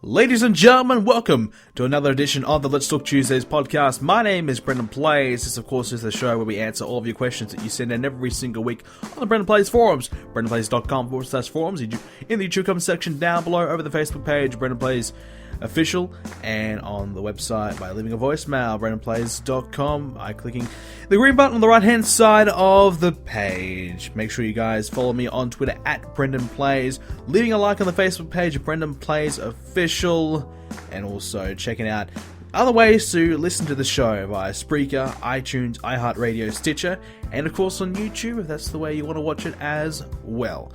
Ladies and gentlemen, welcome to another edition of the Let's Talk Tuesdays podcast. My name is BrendenPlayz. This, of course, is the show where we answer all of your questions that you send in every single week on the BrendenPlayz forums. BrendenPlayz.com/forums. In the YouTube comment section down below, over the Facebook page, BrendenPlayz Official, and on the website by leaving a voicemail, BrendenPlayz.com, by clicking the green button on the right hand side of the page. Make sure you guys follow me on Twitter at BrendenPlayz, leaving a like on the Facebook page of BrendenPlayz Official, and also checking out other ways to listen to the show via Spreaker, iTunes, iHeartRadio, Stitcher, and of course on YouTube if that's the way you want to watch it as well.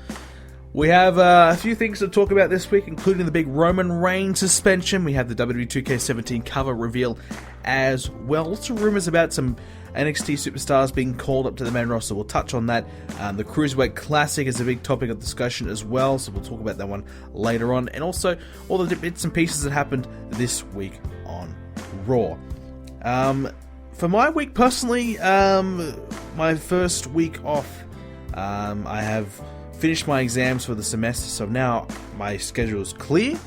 We have a few things to talk about this week, including the big Roman Reigns suspension. We have the WWE 2K17 cover reveal as well. Lots of rumors about some NXT superstars being called up to the main roster. We'll touch on that. The Cruiserweight Classic is a big topic of discussion as well, so we'll talk about that one later on. And also, all the bits and pieces that happened this week on Raw. For my week personally, my first week off, I have finished my exams for the semester, so now my schedule is clear.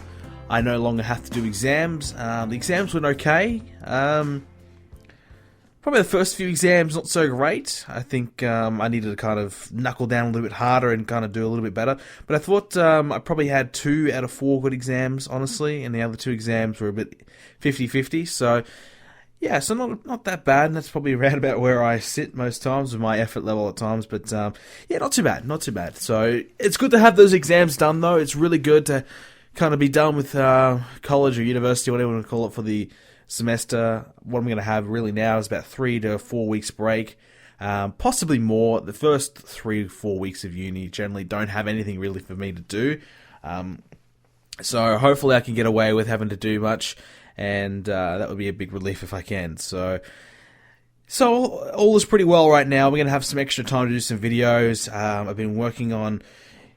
I no longer have to do exams. The exams went okay. Probably the first few exams not so great. I think I needed to kind of knuckle down a little bit harder and kind of do a little bit better. But I thought I probably had 2 out of 4 good exams, honestly, and the other 2 exams were a bit 50-50. So yeah, so not that bad, and that's probably around about where I sit most times with my effort level at times, but yeah, not too bad. So it's good to have those exams done, though. It's really good to kind of be done with college or university, whatever you want to call it, for the semester. What I'm going to have really now is about 3 to 4 weeks break, possibly more. The first 3 to 4 weeks of uni generally don't have anything really for me to do, so hopefully I can get away with having to do much, and that would be a big relief if I can. So all is pretty well right now. We're going to have some extra time to do some videos. I've been working on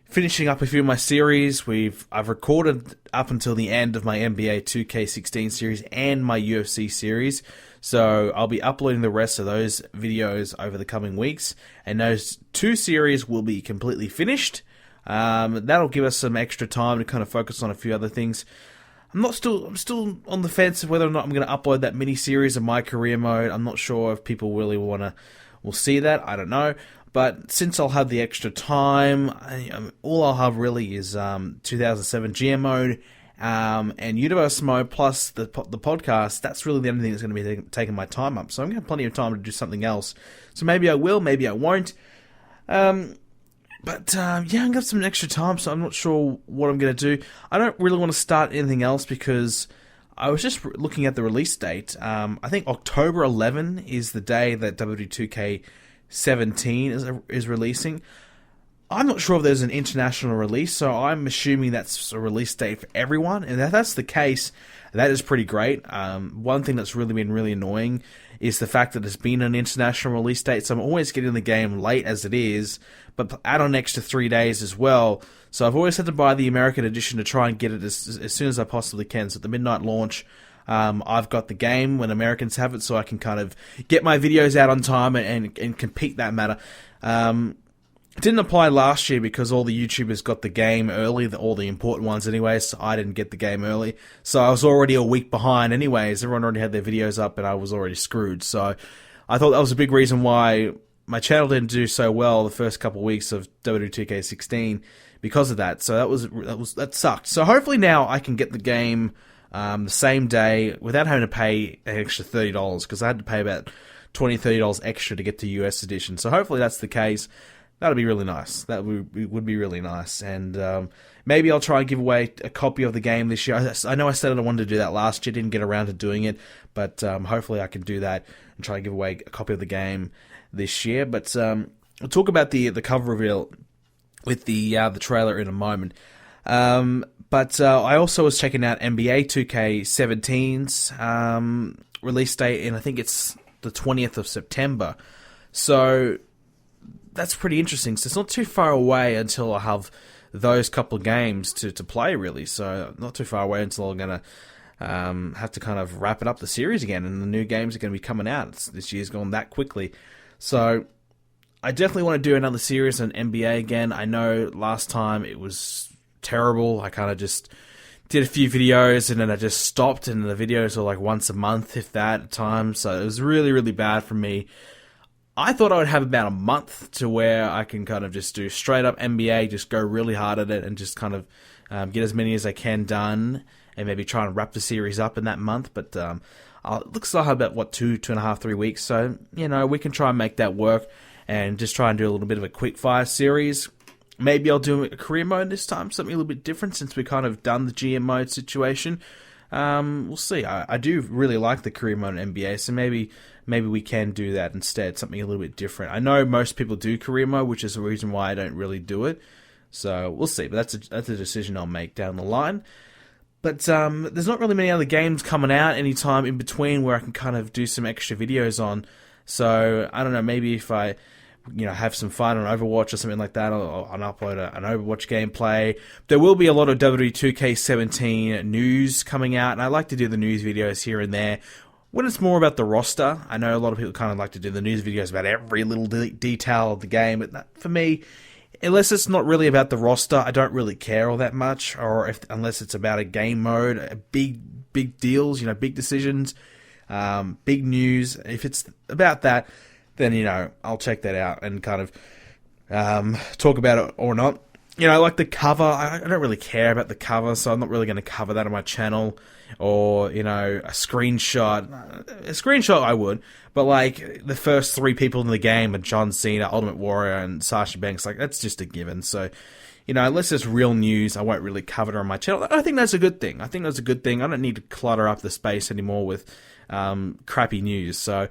finishing up a few of my series. I've recorded up until the end of my NBA 2K16 series and my UFC series, so I'll be uploading the rest of those videos over the coming weeks, and those 2 series will be completely finished. That'll give us some extra time to kind of focus on a few other things. I'm still on the fence of whether or not I'm going to upload that mini-series of my career mode. I'm not sure if people really will see that. I don't know. But since I'll have the extra time, all I'll have really is 2007 GM mode and Universe mode plus the podcast. That's really the only thing that's going to be taking my time up. So I'm going to have plenty of time to do something else. So maybe I will, maybe I won't. But yeah, I've got some extra time, so I'm not sure what I'm going to do. I don't really want to start anything else because I was just looking at the release date. I think October 11 is the day that WWE 2K17 is releasing. I'm not sure if there's an international release, so I'm assuming that's a release date for everyone. And if that's the case, that is pretty great. One thing that's really been really annoying is the fact that there's been an international release date, so I'm always getting the game late as it is, but add on an extra 3 days as well. So I've always had to buy the American edition to try and get it as soon as I possibly can. So at the midnight launch, I've got the game when Americans have it, so I can kind of get my videos out on time and compete that matter. It didn't apply last year because all the YouTubers got the game early, all the important ones anyway, so I didn't get the game early. So I was already a week behind anyways. Everyone already had their videos up and I was already screwed. So I thought that was a big reason why my channel didn't do so well the first couple of weeks of WWE 2K16 because of that. So that sucked. So hopefully now I can get the game the same day without having to pay an extra $30 because I had to pay about $20, $30 extra to get the US edition. So hopefully that's the case. That'll be really nice. That would be really nice. And maybe I'll try and give away a copy of the game this year. I know I said I wanted to do that last year. Didn't get around to doing it. But hopefully I can do that and try and give away a copy of the game this year. But we'll talk about the cover reveal with the trailer in a moment. But I also was checking out NBA 2K17's release date, and I think it's the 20th of September. So that's pretty interesting. So it's not too far away until I have those couple of games to play, really. So not too far away until I'm going to have to kind of wrap it up the series again, and the new games are going to be coming out. This year's gone that quickly. So I definitely want to do another series on NBA again. I know last time it was terrible. I kind of just did a few videos and then I just stopped, and the videos were like once a month, if that, at times. So it was really, really bad for me. I thought I would have about a month to where I can kind of just do straight up NBA, just go really hard at it and just kind of get as many as I can done and maybe try and wrap the series up in that month. But it looks like I have about, 2.5, 3 weeks. So, we can try and make that work and just try and do a little bit of a quick fire series. Maybe I'll do a career mode this time, something a little bit different since we kind of done the GM mode situation. We'll see. I do really like the career mode in NBA, so maybe we can do that instead, something a little bit different. I know most people do career mode, which is the reason why I don't really do it. So we'll see, but that's a decision I'll make down the line. But there's not really many other games coming out anytime in between where I can kind of do some extra videos on. So I don't know, maybe if I have some fun on Overwatch or something like that, I'll upload an Overwatch gameplay. There will be a lot of WWE 2K17 news coming out, and I like to do the news videos here and there when it's more about the roster. I know a lot of people kind of like to do the news videos about every little detail of the game, but for me, unless it's not really about the roster, I don't really care all that much, or unless it's about a game mode, big deals, big decisions, big news. If it's about that, then, I'll check that out and kind of talk about it or not. Like the cover, I don't really care about the cover, so I'm not really going to cover that on my channel. Or, a screenshot. A screenshot I would, but like the first 3 people in the game are John Cena, Ultimate Warrior, and Sasha Banks. Like, that's just a given. So, unless it's real news, I won't really cover it on my channel. I think that's a good thing. I don't need to clutter up the space anymore with crappy news. So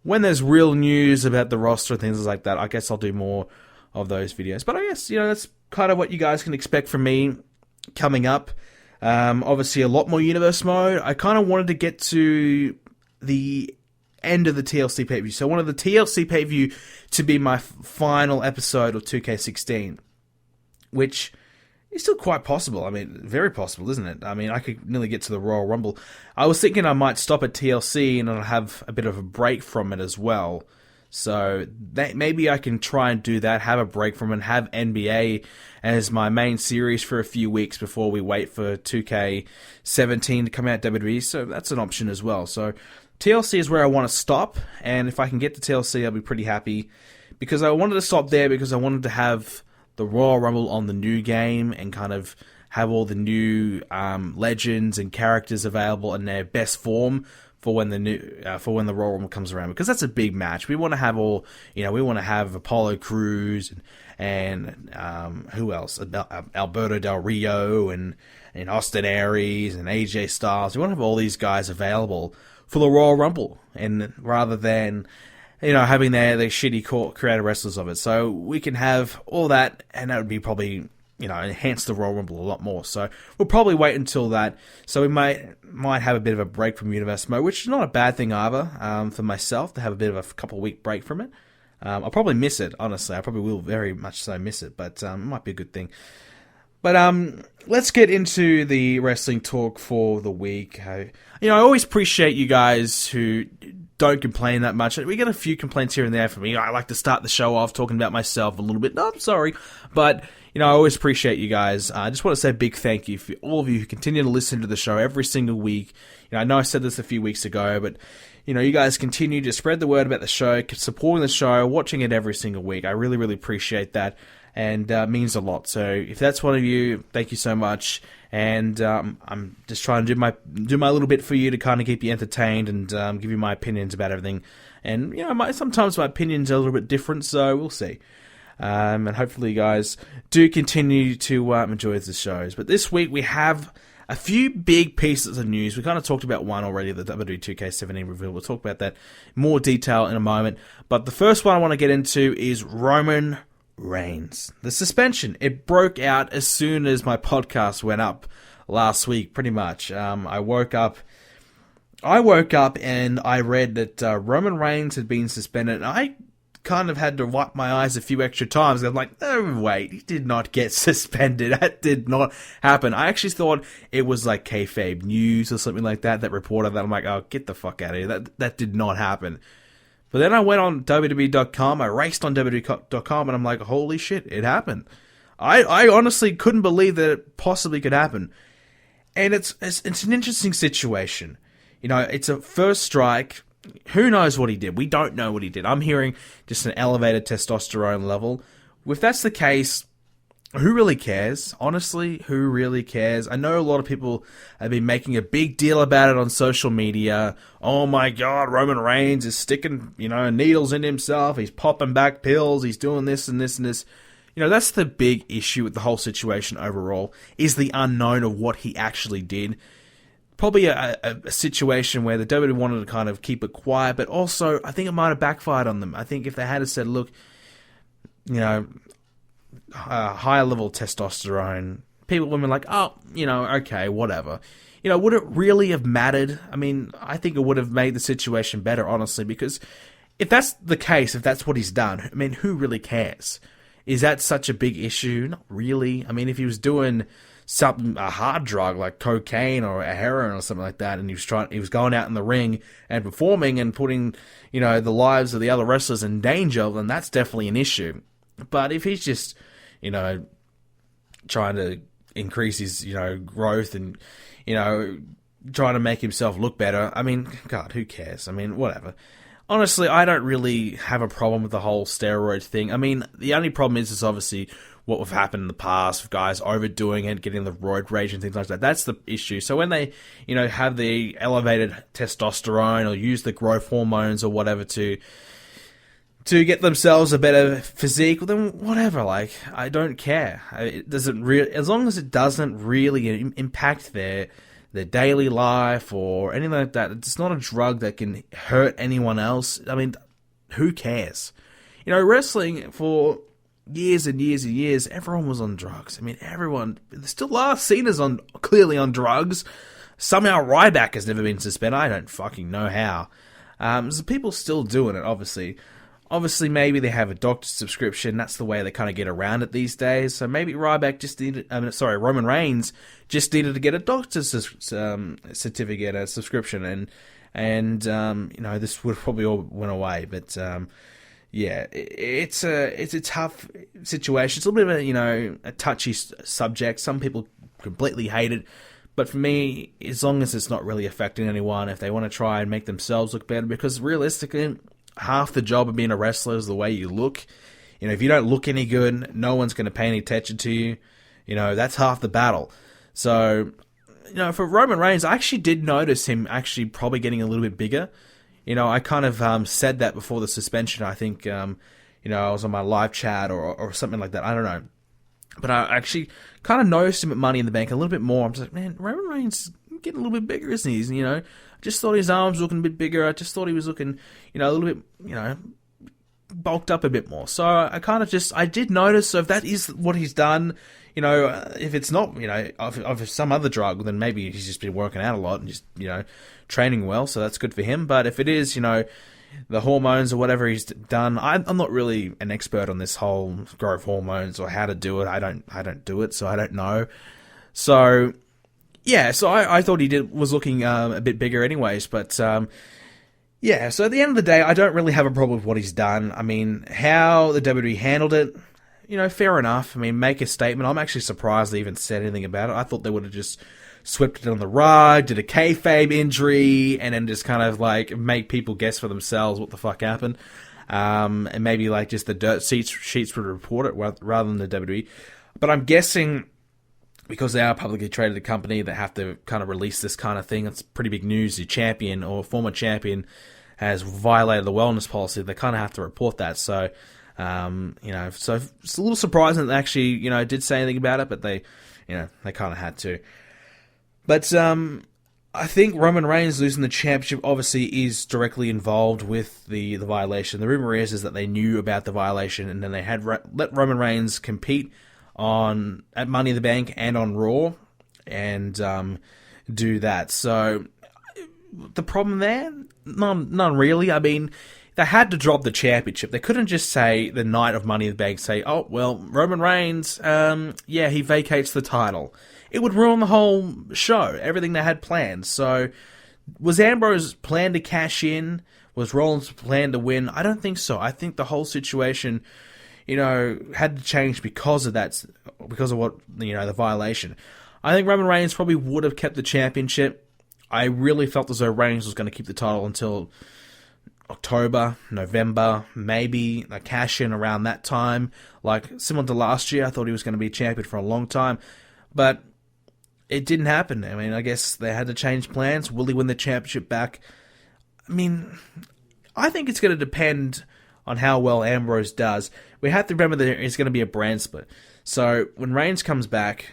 when there's real news about the roster and things like that, I guess I'll do more of those videos. But I guess, that's kind of what you guys can expect from me coming up. Obviously, a lot more universe mode. I kind of wanted to get to the end of the TLC pay-per-view. So I wanted the TLC pay-per-view to be my final episode of 2K16, which is still quite possible. I mean, very possible, isn't it? I mean, I could nearly get to the Royal Rumble. I was thinking I might stop at TLC and I'll have a bit of a break from it as well. So maybe I can try and do that, have a break from it, and have NBA as my main series for a few weeks before we wait for 2K17 to come out WWE. So that's an option as well. So TLC is where I want to stop, and if I can get to TLC, I'll be pretty happy, because I wanted to stop there because I wanted to have the Royal Rumble on the new game and kind of have all the new legends and characters available in their best form for when the Royal Rumble comes around, because that's a big match. We want to have we want to have Apollo Crews and who else? Alberto Del Rio and Austin Aries and AJ Styles. We want to have all these guys available for the Royal Rumble, and rather than having their shitty creative wrestlers of it. So we can have all that, and that would be probably, enhance the Royal Rumble a lot more. So we'll probably wait until that. So we might have a bit of a break from Universe Mode, which is not a bad thing either, for myself, to have a bit of a couple-week break from it. I'll probably miss it, honestly. I probably will very much so miss it, but it might be a good thing. But let's get into the wrestling talk for the week. I always appreciate you guys who don't complain that much. We get a few complaints here and there from me. I like to start the show off talking about myself a little bit. No, I'm sorry. But, I always appreciate you guys. I just want to say a big thank you for all of you who continue to listen to the show every single week. I know I said this a few weeks ago, but, you guys continue to spread the word about the show, supporting the show, watching it every single week. I really, really appreciate that, and means a lot. So if that's one of you, thank you so much. And I'm just trying to do my little bit for you to kind of keep you entertained and give you my opinions about everything. And sometimes my opinions are a little bit different, so we'll see. And hopefully you guys do continue to enjoy the shows. But this week we have a few big pieces of news. We kind of talked about one already, the WWE 2K17 reveal. We'll talk about that in more detail in a moment. But the first one I want to get into is Roman Reigns. The suspension, it broke out as soon as my podcast went up last week, pretty much. I woke up and I read that Roman Reigns had been suspended, and I kind of had to wipe my eyes a few extra times. I'm like, oh wait, he did not get suspended. That did not happen. I actually thought it was like kayfabe news or something like that reported that. I'm like, oh, get the fuck out of here. That did not happen. But then I went on WWE.com, I raced on WWE.com, and I'm like, holy shit, it happened. I honestly couldn't believe that it possibly could happen. And it's an interesting situation. You know, it's a first strike. Who knows what he did? We don't know what he did. I'm hearing just an elevated testosterone level. If that's the case, who really cares? Honestly, who really cares? I know a lot of people have been making a big deal about it on social media. Oh my God, Roman Reigns is sticking, needles in himself. He's popping back pills. He's doing this and this and this. That's the big issue with the whole situation overall, is the unknown of what he actually did. Probably a situation where the WWE wanted to kind of keep it quiet, but also I think it might have backfired on them. I think if they had said, look, higher level testosterone, people would have been like, oh, okay, whatever. Would it really have mattered? I mean, I think it would have made the situation better, honestly, because if that's the case, if that's what he's done, I mean, who really cares? Is that such a big issue? Not really. I mean, if he was doing a hard drug like cocaine or a heroin or something like that, and he was going out in the ring and performing and putting, the lives of the other wrestlers in danger, then that's definitely an issue. But if he's just, trying to increase his, growth and, trying to make himself look better, I mean, God, who cares? I mean, whatever. Honestly, I don't really have a problem with the whole steroid thing. I mean, the only problem is obviously what have happened in the past with guys overdoing it, getting the roid rage and things like that. That's the issue. So when they, have the elevated testosterone or use the growth hormones or whatever to get themselves a better physique, well, then whatever. Like, I don't care. It doesn't really, as long as it doesn't really impact their daily life or anything like that. It's not a drug that can hurt anyone else. I mean, who cares? Wrestling for years and years and years, everyone was on drugs. I mean, everyone still are seen as clearly on drugs. Somehow Ryback has never been suspended. I don't fucking know how. So people still doing it, obviously. Obviously, maybe they have a doctor's subscription. That's the way they kind of get around it these days. So maybe Roman Reigns just needed to get a doctor's certificate, a subscription, and this would probably all went away. But yeah, it's a tough situation. It's a little bit of a touchy subject. Some people completely hate it. But for me, as long as it's not really affecting anyone, if they want to try and make themselves look better, because realistically, half the job of being a wrestler is the way you look. If you don't look any good, no one's going to pay any attention to you. That's half the battle. So, for Roman Reigns, I actually did notice him actually probably getting a little bit bigger. I kind of said that before the suspension. I think, I was on my live chat or something like that. I don't know. But I actually kind of noticed him at Money in the Bank a little bit more. I'm just like, man, Roman Reigns getting a little bit bigger, isn't he? I just thought his arms were looking a bit bigger. I just thought he was looking, a little bit, bulked up a bit more. So I did notice. So if that is what he's done, if it's not, of some other drug, then maybe he's just been working out a lot and just, training well. So that's good for him. But if it is, the hormones or whatever he's done, I'm not really an expert on this whole growth hormones or how to do it. I don't do it, so I don't know. So yeah, so I thought he was looking a bit bigger anyways, but yeah, so at the end of the day, I don't really have a problem with what he's done. I mean, how the WWE handled it, fair enough. I mean, make a statement. I'm actually surprised they even said anything about it. I thought they would have just swept it on the rug, did a kayfabe injury, and then just kind of like make people guess for themselves what the fuck happened. And maybe like just the dirt sheets would report it rather than the WWE. But I'm guessing because they are a publicly traded company, they have to kind of release this kind of thing. It's pretty big news. Your champion or former champion has violated the wellness policy. They kind of have to report that. So, so it's a little surprising that they actually, did say anything about it, but they kind of had to. But I think Roman Reigns losing the championship obviously is directly involved with the violation. The rumor is that they knew about the violation and then they had let Roman Reigns compete at Money in the Bank and on Raw and do that. So the problem there, none really. I mean, they had to drop the championship. They couldn't just say the night of Money in the Bank, say, oh, well, Roman Reigns, he vacates the title. It would ruin the whole show, everything they had planned. So, was Ambrose's plan to cash in? Was Rollins' plan to win? I don't think so. I think the whole situation, had to change because of that, because of what, the violation. I think Roman Reigns probably would have kept the championship. I really felt as though Reigns was going to keep the title until October, November, maybe a cash-in around that time. Like, similar to last year, I thought he was going to be champion for a long time. But it didn't happen. I mean, I guess they had to change plans. Will he win the championship back? I mean, I think it's going to depend on how well Ambrose does. We have to remember that it's going to be a brand split. So, when Reigns comes back,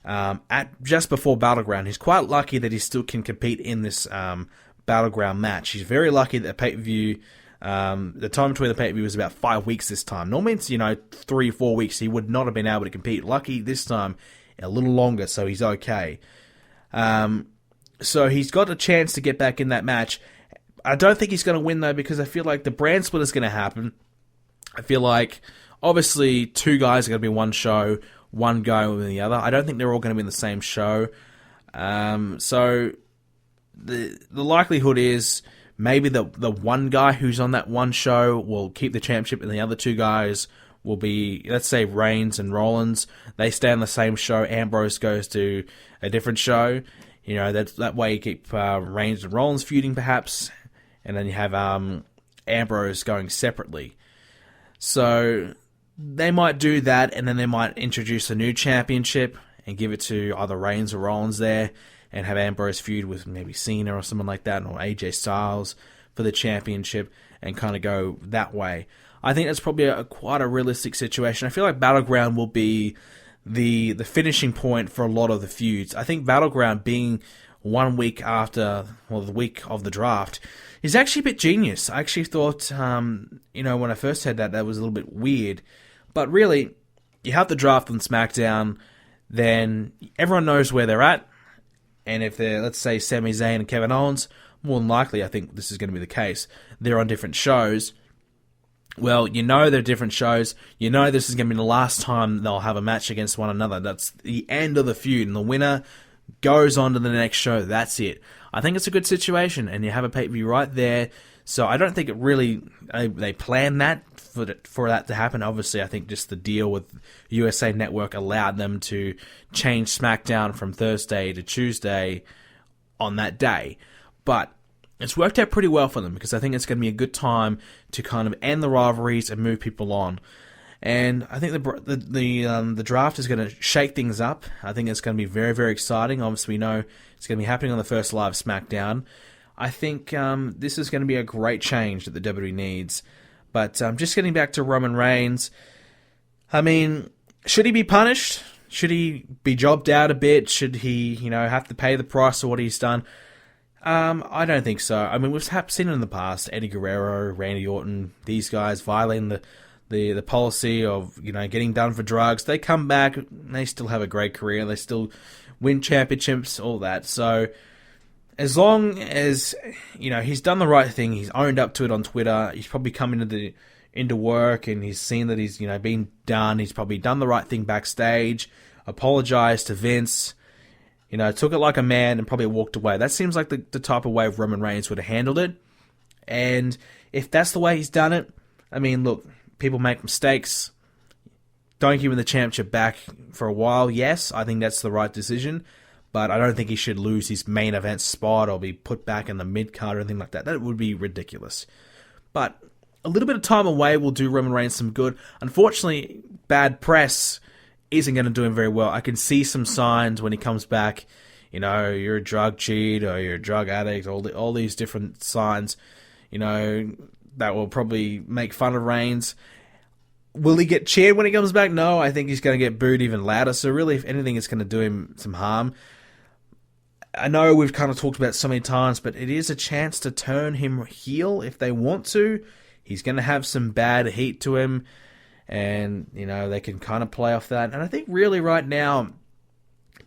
at just before Battleground, he's quite lucky that he still can compete in this Battleground match. He's very lucky that the pay-per-view, the time between the pay-per-view was about 5 weeks this time. Normally it's, 3-4 weeks. He would not have been able to compete. Lucky this time, a little longer, so he's okay. So he's got a chance to get back in that match. I don't think he's going to win, though, because I feel like the brand split is going to happen. I feel like, obviously, 2 guys are going to be one show, one guy with the other. I don't think they're all going to be in the same show. So the likelihood is maybe the one guy who's on that one show will keep the championship, and the other 2 guys will be, let's say, Reigns and Rollins. They stay on the same show. Ambrose goes to a different show. That way you keep Reigns and Rollins feuding, perhaps, and then you have Ambrose going separately. So they might do that, and then they might introduce a new championship and give it to either Reigns or Rollins there, and have Ambrose feud with maybe Cena or someone like that, or AJ Styles for the championship, and kind of go that way. I think that's probably quite a realistic situation. I feel like Battleground will be the finishing point for a lot of the feuds. I think Battleground being 1 week after, the week of the draft, is actually a bit genius. I actually thought, when I first heard that was a little bit weird. But really, you have the draft on SmackDown, then everyone knows where they're at. And if they're, let's say, Sami Zayn and Kevin Owens, more than likely, I think this is going to be the case, they're on different shows. Well, they're different shows. This is going to be the last time they'll have a match against one another. That's the end of the feud, and the winner goes on to the next show. That's it. I think it's a good situation, and you have a pay-per-view right there. So I don't think it really, they planned that for that to happen. Obviously, I think just the deal with USA Network allowed them to change SmackDown from Thursday to Tuesday on that day. But it's worked out pretty well for them, because I think it's going to be a good time to kind of end the rivalries and move people on. And I think the draft is going to shake things up. I think it's going to be very, very exciting. Obviously, we know it's going to be happening on the first live SmackDown. I think this is going to be a great change that the WWE needs. But just getting back to Roman Reigns, I mean, should he be punished? Should he be jobbed out a bit? Should he, have to pay the price for what he's done? I don't think so. I mean, we've seen it in the past. Eddie Guerrero, Randy Orton, these guys violating the policy of, getting done for drugs. They come back, they still have a great career. They still win championships, all that. So as long as, he's done the right thing, he's owned up to it on Twitter, he's probably come into work and he's seen that he's, been done. He's probably done the right thing backstage, apologized to Vince, took it like a man and probably walked away. That seems like the type of way Roman Reigns would have handled it. And if that's the way he's done it, I mean, look, people make mistakes. Don't give him the championship back for a while. Yes, I think that's the right decision. But I don't think he should lose his main event spot or be put back in the mid-card or anything like that. That would be ridiculous. But a little bit of time away will do Roman Reigns some good. Unfortunately, bad press isn't going to do him very well. I can see some signs when he comes back. You're a drug cheat or you're a drug addict, all these different signs, that will probably make fun of Reigns. Will he get cheered when he comes back? No, I think he's going to get booed even louder. So really, if anything, it's going to do him some harm. I know we've kind of talked about it so many times, but it is a chance to turn him heel if they want to. He's going to have some bad heat to him, and, they can kind of play off that. And I think really right now,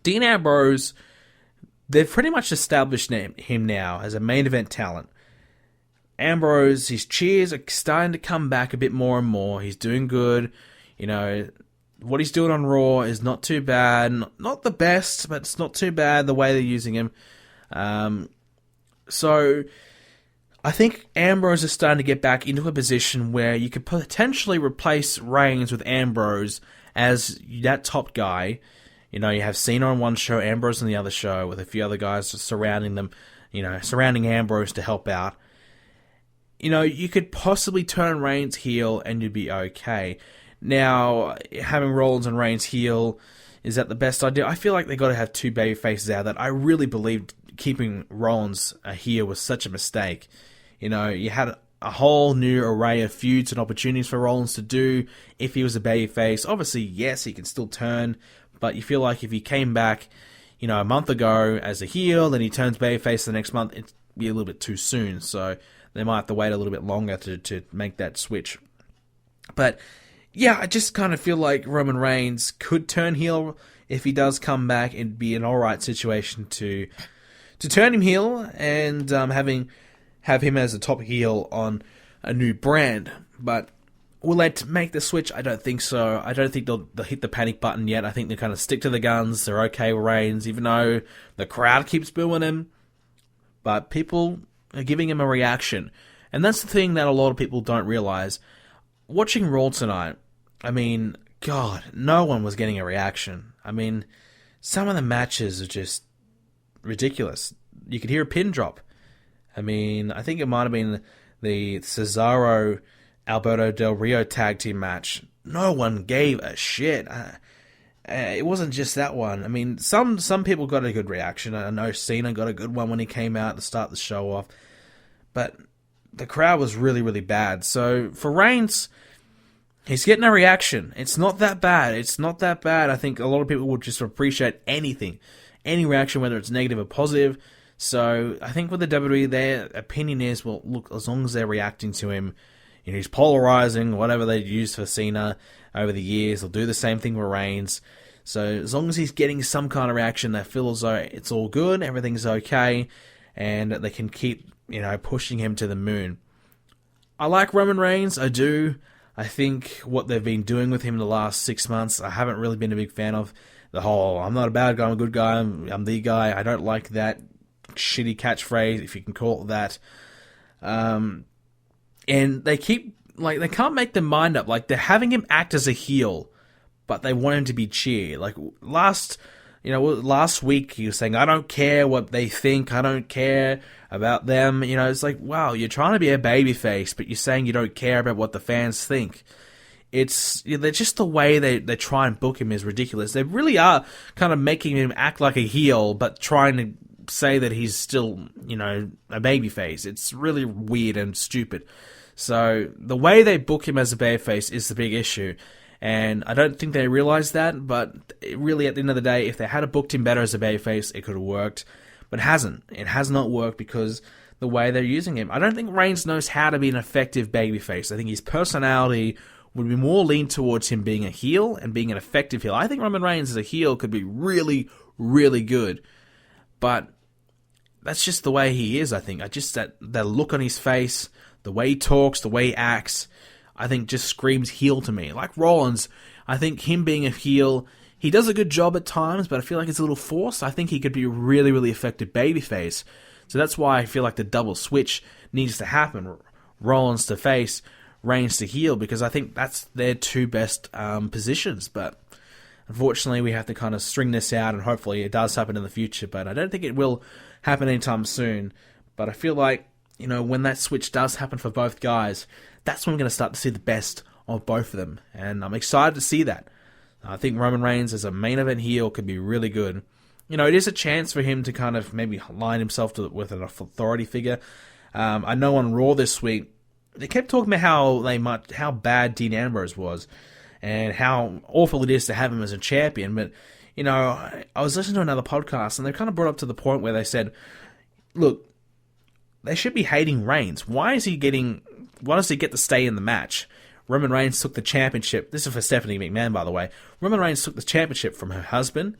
Dean Ambrose, they've pretty much established him now as a main event talent. Ambrose, his cheers are starting to come back a bit more and more. He's doing good. What he's doing on Raw is not too bad. Not the best, but it's not too bad the way they're using him. So I think Ambrose is starting to get back into a position where you could potentially replace Reigns with Ambrose as that top guy. You know, you have Cena on one show, Ambrose on the other show, with a few other guys just surrounding them, you know, surrounding Ambrose to help out. You know, you could possibly turn Reigns heel and you'd be okay. Now, having Rollins and Reigns heel, is that the best idea? I feel like they got to have two baby faces out. That I really believed keeping Rollins heel was such a mistake. You know, you had a whole new array of feuds and opportunities for Rollins to do if he was a babyface. Obviously, yes, he can still turn, but you feel like if he came back, you know, a month ago as a heel, then he turns babyface the next month, it'd be a little bit too soon. So they might have to wait a little bit longer to make that switch. But yeah, I just kind of feel like Roman Reigns could turn heel if he does come back. It'd be an alright situation to turn him heel and have him as a top heel on a new brand. But will they make the switch? I don't think so. I don't think they'll hit the panic button yet. I think they kind of stick to the guns. They're okay with Reigns, even though the crowd keeps booing him. But people are giving him a reaction. And that's the thing that a lot of people don't realize. Watching Raw tonight, I mean, God, no one was getting a reaction. I mean, some of the matches are just ridiculous. You could hear a pin drop. I mean, I think it might have been the Cesaro Alberto Del Rio tag team match. No one gave a shit. It wasn't just that one. I mean, some people got a good reaction. I know Cena got a good one when he came out to start the show off. But the crowd was really, really bad. So for Reigns, he's getting a reaction. It's not that bad. It's not that bad. I think a lot of people would just appreciate anything. Any reaction, whether it's negative or positive. So I think with the WWE, their opinion is, well, look, as long as they're reacting to him, you know, he's polarizing, whatever they use for Cena over the years, they'll do the same thing with Reigns. So as long as he's getting some kind of reaction, they feel as though it's all good, everything's okay, and they can keep, you know, pushing him to the moon. I like Roman Reigns, I do. I think what they've been doing with him the last 6 months, I haven't really been a big fan of. The whole, I'm not a bad guy, I'm a good guy, I'm the guy. I don't like that shitty catchphrase, if you can call it that. And they keep, like, they can't make their mind up. Like, they're having him act as a heel, but they want him to be cheered. Like, last week he was saying, I don't care what they think, I don't care about them. You know, it's like, wow, you're trying to be a babyface, but you're saying you don't care about what the fans think. It's, you know, they're just the way they try and book him is ridiculous. They really are kind of making him act like a heel, but trying to say that he's still, you know, a babyface. It's really weird and stupid. So the way they book him as a babyface is the big issue. And I don't think they realize that, but really at the end of the day, if they had booked him better as a babyface, it could have worked. But it hasn't. It has not worked because the way they're using him. I don't think Reigns knows how to be an effective babyface. I think his personality would be more leaned towards him being a heel and being an effective heel. I think Roman Reigns as a heel could be really, really good. But that's just the way he is, I think. That look on his face, the way he talks, the way he acts, I think just screams heel to me. Like Rollins, I think him being a heel, he does a good job at times, but I feel like it's a little forced. I think he could be a really, really effective babyface. So that's why I feel like the double switch needs to happen. Rollins to face, Reigns to heel, because I think that's their two best positions. But unfortunately, we have to kind of string this out, and hopefully it does happen in the future. But I don't think it will happen anytime soon. But I feel like, you know, when that switch does happen for both guys, that's when we're going to start to see the best of both of them. And I'm excited to see that. I think Roman Reigns as a main event heel could be really good. You know, it is a chance for him to kind of maybe align himself with an authority figure. I know on Raw this week, they kept talking about how bad Dean Ambrose was and how awful it is to have him as a champion. But, you know, I was listening to another podcast and they kind of brought up to the point where they said, look, they should be hating Reigns. Why does he get to stay in the match? Roman Reigns took the championship. This is for Stephanie McMahon, by the way. Roman Reigns took the championship from her husband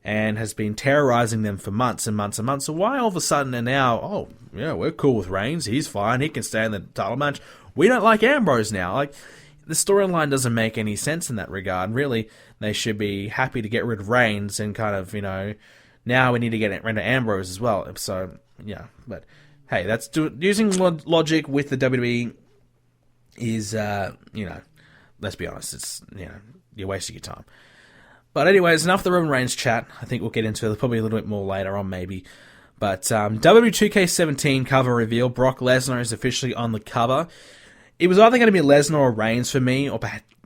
and has been terrorizing them for months and months and months. So why all of a sudden they're now, oh, yeah, we're cool with Reigns. He's fine. He can stay in the title match. We don't like Ambrose now. Like, the storyline doesn't make any sense in that regard. Really, they should be happy to get rid of Reigns and kind of, you know, now we need to get rid of Ambrose as well. So, yeah, but hey, that's using logic with the WWE is, you know, let's be honest, it's, you know, you're wasting your time. But anyways, enough of the Roman Reigns chat. I think we'll get into it probably a little bit more later on, maybe. But WWE 2K17 cover reveal. Brock Lesnar is officially on the cover. It was either going to be Lesnar or Reigns for me, or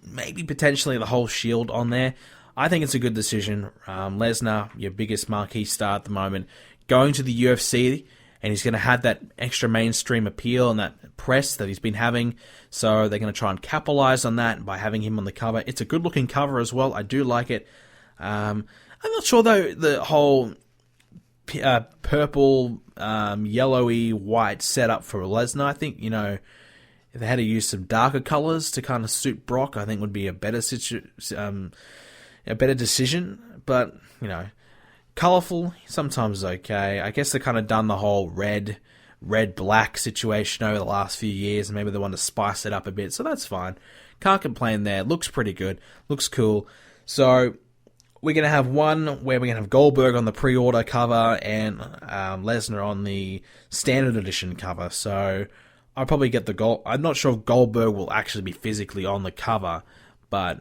maybe potentially the whole Shield on there. I think it's a good decision. Lesnar, your biggest marquee star at the moment, going to the UFC, and he's going to have that extra mainstream appeal and that press that he's been having. So they're going to try and capitalize on that by having him on the cover. It's a good-looking cover as well. I do like it. I'm not sure, though, the whole purple, yellowy, white setup for Lesnar. I think, if they had to use some darker colors to kind of suit Brock, I think would be a better decision. But, colourful, sometimes okay. I guess they've kind of done the whole red-black situation over the last few years, and maybe they want to spice it up a bit, so that's fine. Can't complain there. Looks pretty good. Looks cool. So we're going to have one where we're going to have Goldberg on the pre-order cover and Lesnar on the standard edition cover. So I'll probably get the gold. I'm not sure if Goldberg will actually be physically on the cover, but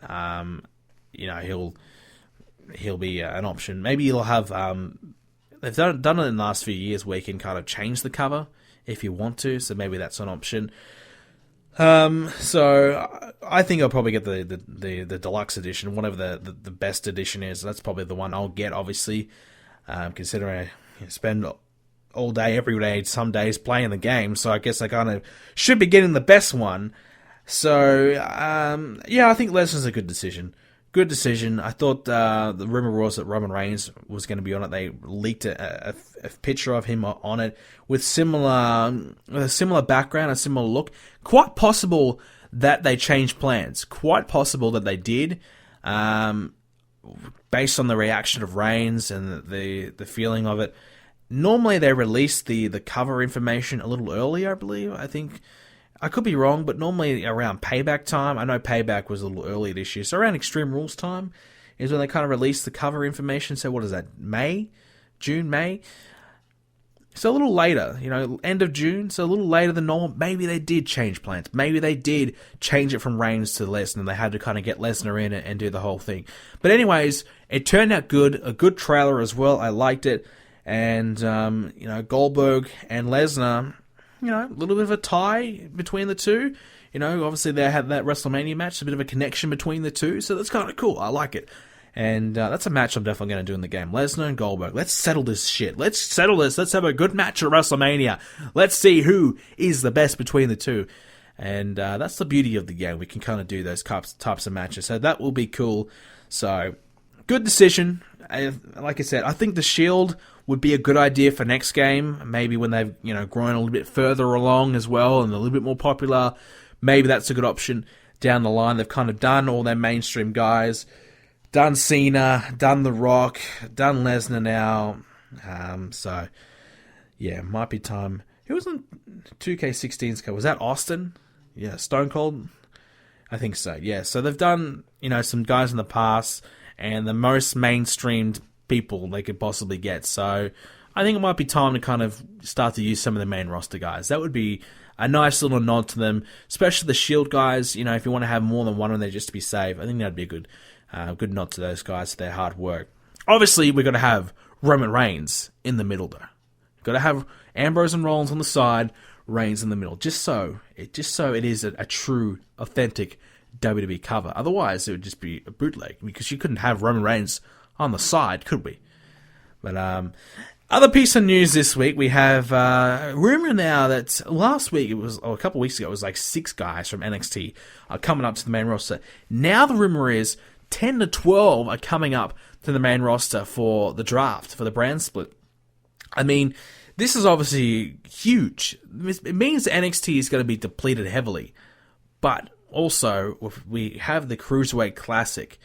he'll be an option. Maybe he'll have. They've done it in the last few years where you can kind of change the cover if you want to. So maybe that's an option. So I think I'll probably get the deluxe edition, whatever the best edition is. That's probably the one I'll get, obviously, considering I spend all day, every day, some days playing the game. So I guess I kind of should be getting the best one. So I think Lesnar's a good decision. Good decision. I thought the rumor was that Roman Reigns was going to be on it. They leaked a picture of him on it with a similar background, a similar look. Quite possible that they changed plans. Quite possible that they did, based on the reaction of Reigns and the feeling of it. Normally they release the cover information a little earlier, I believe. I think. I could be wrong, but normally around Payback time, I know Payback was a little early this year, so around Extreme Rules time is when they kind of release the cover information. So what is that, June, May? So a little later, end of June, so a little later than normal. Maybe they did change plans. Maybe they did change it from Reigns to Lesnar, and they had to kind of get Lesnar in and do the whole thing. But anyways, it turned out good, a good trailer as well. I liked it, and Goldberg and Lesnar, a little bit of a tie between the two. Obviously they had that WrestleMania match, a bit of a connection between the two, so that's kind of cool. I like it. And that's a match I'm definitely going to do in the game. Lesnar and Goldberg. Let's settle this shit. Let's settle this. Let's have a good match at WrestleMania. Let's see who is the best between the two. And that's the beauty of the game. We can kind of do those types of matches. So that will be cool. So, good decision. Like I said, I think the Shield would be a good idea for next game. Maybe when they've grown a little bit further along as well and a little bit more popular, maybe that's a good option down the line. They've kind of done all their mainstream guys, done Cena, done The Rock, done Lesnar now. So yeah, might be time. Who was on 2K16's cover? Was that Austin? Yeah, Stone Cold. I think so. Yeah, so they've done some guys in the past and the most mainstreamed people they could possibly get. So I think it might be time to kind of start to use some of the main roster guys. That would be a nice little nod to them, especially the Shield guys. If you want to have more than one of them there just to be safe, I think that'd be a good nod to those guys for their hard work. Obviously, we're going to have Roman Reigns in the middle, though. We've got to have Ambrose and Rollins on the side, Reigns in the middle, just so it is a true, authentic WWE cover. Otherwise, it would just be a bootleg, because you couldn't have Roman Reigns on the side, could we? But other piece of news this week, we have rumor now that last week a couple of weeks ago, it was like 6 guys from NXT are coming up to the main roster. Now the rumor is 10 to 12 are coming up to the main roster for the draft, for the brand split. I mean, this is obviously huge. It means NXT is going to be depleted heavily, but also if we have the Cruiserweight Classic,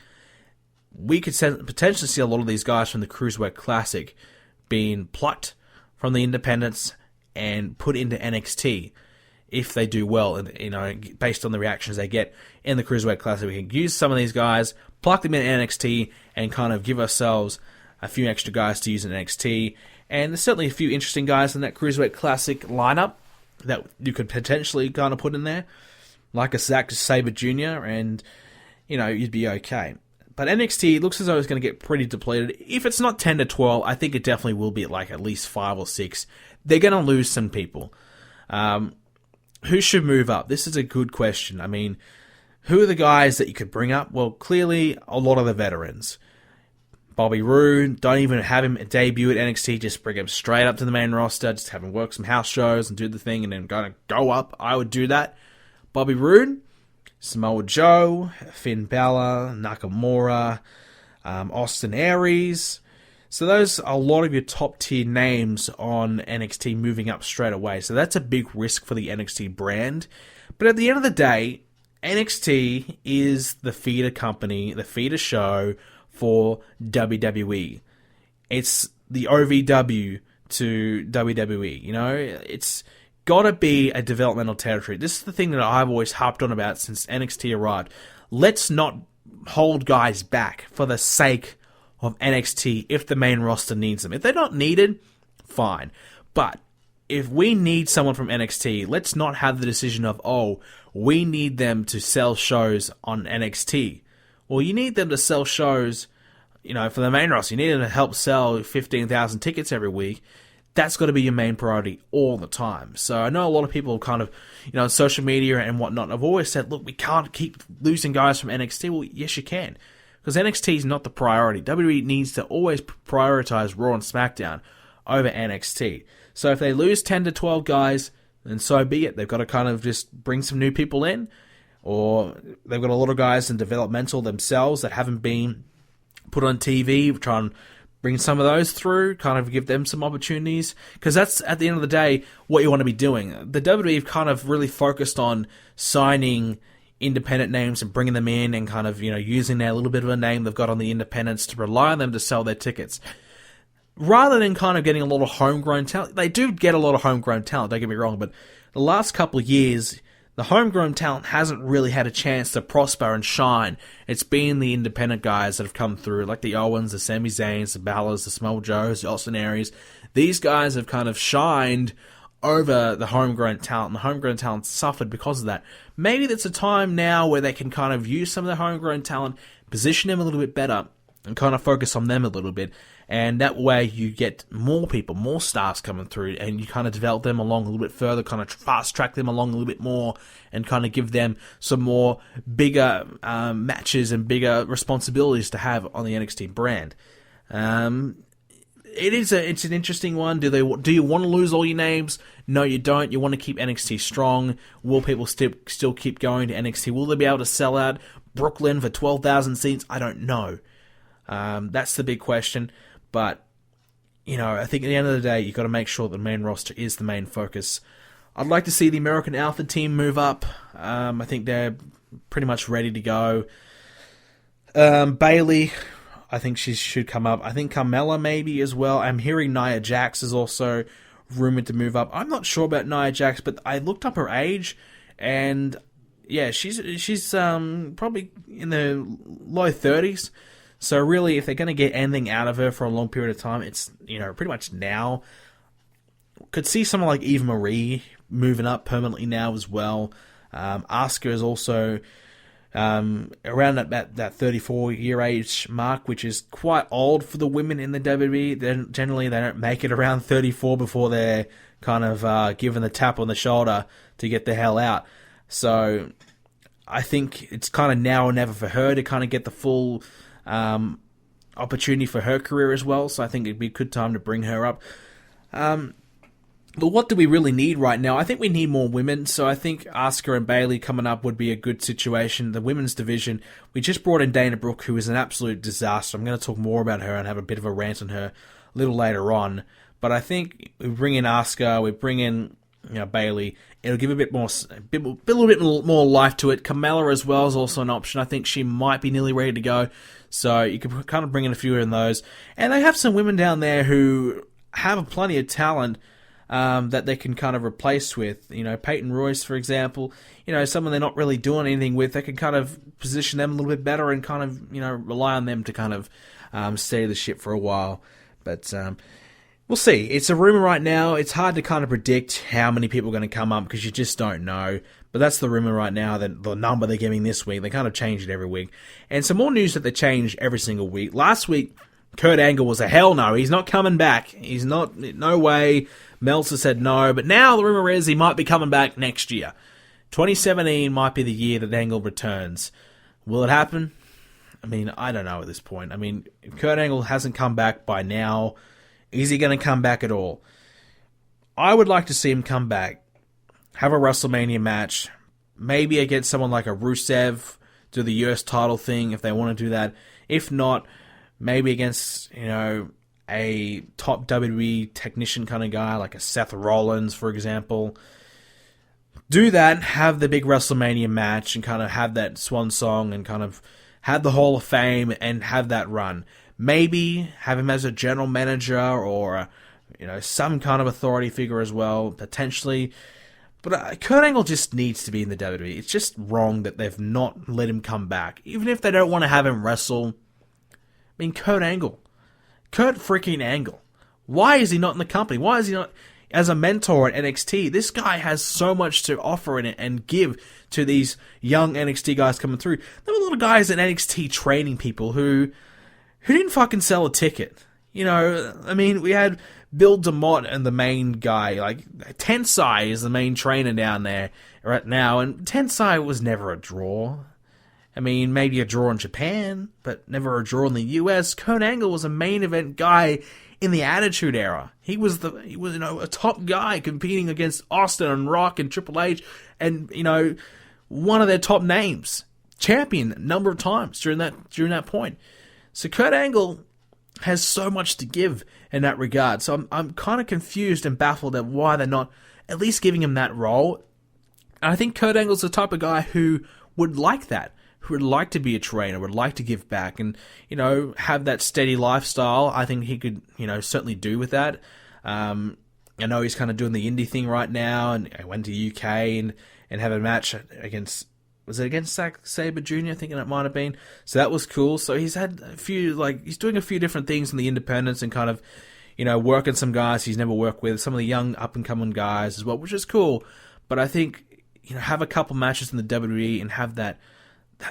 we could potentially see a lot of these guys from the Cruiserweight Classic being plucked from the independents and put into NXT if they do well. And based on the reactions they get in the Cruiserweight Classic, we can use some of these guys, pluck them in NXT, and kind of give ourselves a few extra guys to use in NXT. And there's certainly a few interesting guys in that Cruiserweight Classic lineup that you could potentially kind of put in there, like a Zack Sabre Jr., and you'd be okay. But NXT looks as though it's going to get pretty depleted. If it's not 10 to 12, I think it definitely will be at least 5 or 6. They're going to lose some people. Who should move up? This is a good question. I mean, who are the guys that you could bring up? Well, clearly, a lot of the veterans. Bobby Roode, don't even have him debut at NXT, just bring him straight up to the main roster, just have him work some house shows and do the thing and then go up. I would do that. Bobby Roode, Samoa Joe, Finn Balor, Nakamura, Austin Aries. So those are a lot of your top tier names on NXT moving up straight away. So that's a big risk for the NXT brand. But at the end of the day, NXT is the feeder company, the feeder show for WWE. It's the OVW to WWE, you know? It's gotta be a developmental territory. This is the thing that I've always harped on about since NXT arrived. Let's not hold guys back for the sake of NXT if the main roster needs them. If they're not needed, fine. But if we need someone from NXT, let's not have the decision of, we need them to sell shows on NXT. Well, you need them to sell shows, for the main roster. You need them to help sell 15,000 tickets every week. That's got to be your main priority all the time. So I know a lot of people kind of, on social media and whatnot, have always said, look, we can't keep losing guys from NXT. Well, yes, you can. Because NXT is not the priority. WWE needs to always prioritize Raw and SmackDown over NXT. So if they lose 10 to 12 guys, then so be it. They've got to kind of just bring some new people in. Or they've got a lot of guys in developmental themselves that haven't been put on TV, try and bring some of those through, kind of give them some opportunities. Because that's, at the end of the day, what you want to be doing. The WWE have kind of really focused on signing independent names and bringing them in and kind of, using their little bit of a name they've got on the independents to rely on them to sell their tickets. Rather than kind of getting a lot of homegrown talent. They do get a lot of homegrown talent, don't get me wrong, but the last couple of years, the homegrown talent hasn't really had a chance to prosper and shine. It's been the independent guys that have come through, like the Owens, the Sami Zayns, the Balors, the Samoa Joes, the Austin Aries. These guys have kind of shined over the homegrown talent, and the homegrown talent suffered because of that. Maybe it's a time now where they can kind of use some of the homegrown talent, position them a little bit better, and kind of focus on them a little bit. And that way you get more people, more stars coming through, and you kind of develop them along a little bit further, kind of fast track them along a little bit more, and kind of give them some more bigger matches and bigger responsibilities to have on the NXT brand. It's an interesting one. Do you want to lose all your names? No, you don't. You want to keep NXT strong. Will people still keep going to NXT? Will they be able to sell out Brooklyn for 12,000 seats? I don't know. That's the big question. But, I think at the end of the day, you've got to make sure the main roster is the main focus. I'd like to see the American Alpha team move up. I think they're pretty much ready to go. Bayley, I think she should come up. I think Carmella maybe as well. I'm hearing Nia Jax is also rumored to move up. I'm not sure about Nia Jax, but I looked up her age, and yeah, she's probably in the low 30s. So really, if they're going to get anything out of her for a long period of time, it's, pretty much now. Could see someone like Eva Marie moving up permanently now as well. Asuka is also around that 34-year age mark, which is quite old for the women in the WWE. Generally, they don't make it around 34 before they're kind of given the tap on the shoulder to get the hell out. So I think it's kind of now or never for her to kind of get the full opportunity for her career as well, so I think it'd be a good time to bring her up. But what do we really need right now? I think we need more women, so I think Asuka and Bayley coming up would be a good situation. The women's division, we just brought in Dana Brooke, who is an absolute disaster. I'm going to talk more about her and have a bit of a rant on her a little later on. But I think we bring in Asuka, we bring in Bayley. It'll give a little bit more life to it. Carmella as well is also an option. I think she might be nearly ready to go. So you could kind of bring in a few of those. And they have some women down there who have plenty of talent that they can kind of replace with. Peyton Royce, for example. Someone they're not really doing anything with. They can kind of position them a little bit better and kind of, rely on them to kind of steady the ship for a while. But we'll see. It's a rumor right now. It's hard to kind of predict how many people are going to come up because you just don't know. But that's the rumor right now, that the number they're giving this week. They kind of change it every week. And some more news that they change every single week. Last week, Kurt Angle was a hell no. He's not coming back. He's not, no way. Meltzer said no. But now the rumor is he might be coming back next year. 2017 might be the year that Angle returns. Will it happen? I mean, I don't know at this point. I mean, if Kurt Angle hasn't come back by now, is he going to come back at all? I would like to see him come back, have a WrestleMania match, maybe against someone like a Rusev, do the US title thing if they want to do that. If not, maybe against, a top WWE technician kind of guy, like a Seth Rollins, for example. Do that, have the big WrestleMania match, and kind of have that swan song, and kind of have the Hall of Fame, and have that run. Maybe have him as a general manager, or some kind of authority figure as well, potentially. But Kurt Angle just needs to be in the WWE. It's just wrong that they've not let him come back. Even if they don't want to have him wrestle. I mean, Kurt freaking Angle. Why is he not in the company? Why is he not as a mentor at NXT? This guy has so much to offer in it and give to these young NXT guys coming through. There were a lot of guys at NXT training people who didn't fucking sell a ticket. We had Bill DeMott and the main guy, like Tensai is the main trainer down there right now, and Tensai was never a draw. I mean, maybe a draw in Japan, but never a draw in the US. Kurt Angle was a main event guy in the Attitude Era. He was a top guy competing against Austin and Rock and Triple H, and one of their top names, champion a number of times during that point. So Kurt Angle has so much to give in that regard. So I'm kind of confused and baffled at why they're not at least giving him that role. And I think Kurt Angle's the type of guy who would like that, who would like to be a trainer, would like to give back, and have that steady lifestyle. I think he could certainly do with that. I know he's kind of doing the indie thing right now, and I went to UK and have a match against. Was it against Zack Sabre Jr.? I think it might have been. So that was cool. So he's had a few, he's doing a few different things in the independents and kind of, working some guys he's never worked with, some of the young up-and-coming guys as well, which is cool. But I think, have a couple matches in the WWE and have that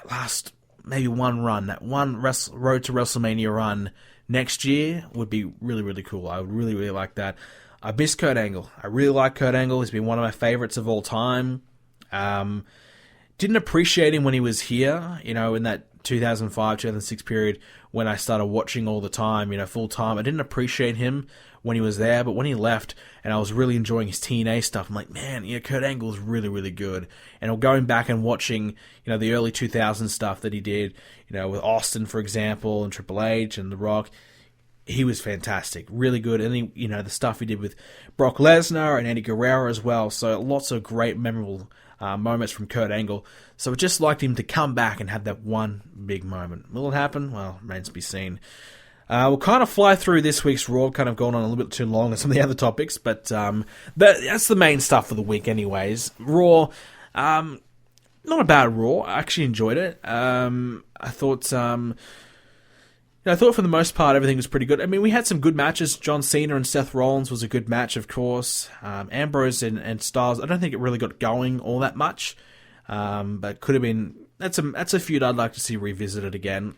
last, maybe one run, that one Road to WrestleMania run next year would be really, really cool. I would really, really like that. I miss Kurt Angle. I really like Kurt Angle. He's been one of my favorites of all time. Didn't appreciate him when he was here, in that 2005, 2006 period when I started watching all the time, full time. I didn't appreciate him when he was there, but when he left and I was really enjoying his TNA stuff, I'm like, man, Kurt Angle is really, really good. And going back and watching, the early 2000s stuff that he did, with Austin, for example, and Triple H and The Rock, he was fantastic, really good. And he, the stuff he did with Brock Lesnar and Eddie Guerrero as well. So lots of great, memorable moments from Kurt Angle. So I just liked him to come back and have that one big moment. Will it happen? Well, remains to be seen. We'll kind of fly through this week's Raw, kind of gone on a little bit too long on some of the other topics, but that's the main stuff for the week anyways. Raw, not a bad Raw. I actually enjoyed it. I thought for the most part everything was pretty good. I mean, we had some good matches. John Cena and Seth Rollins was a good match, of course. Ambrose and Styles, I don't think it really got going all that much, but could have been. That's a feud I'd like to see revisited again.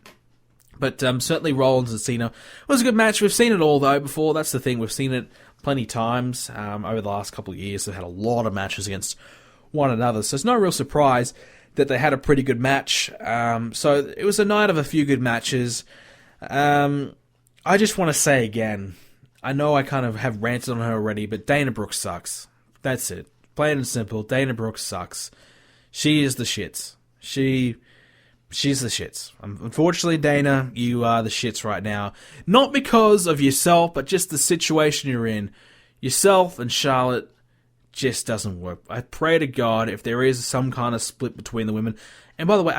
But certainly Rollins and Cena was a good match. We've seen it all though before. That's the thing. We've seen it plenty times over the last couple of years. They've had a lot of matches against one another, so it's no real surprise that they had a pretty good match. So it was a night of a few good matches. I just want to say again, I know I kind of have ranted on her already, but Dana Brooke sucks. That's it. Plain and simple, Dana Brooke sucks. She is the shits. She's the shits. Unfortunately, Dana, you are the shits right now. Not because of yourself, but just the situation you're in. Yourself and Charlotte just doesn't work. I pray to God if there is some kind of split between the women. And by the way,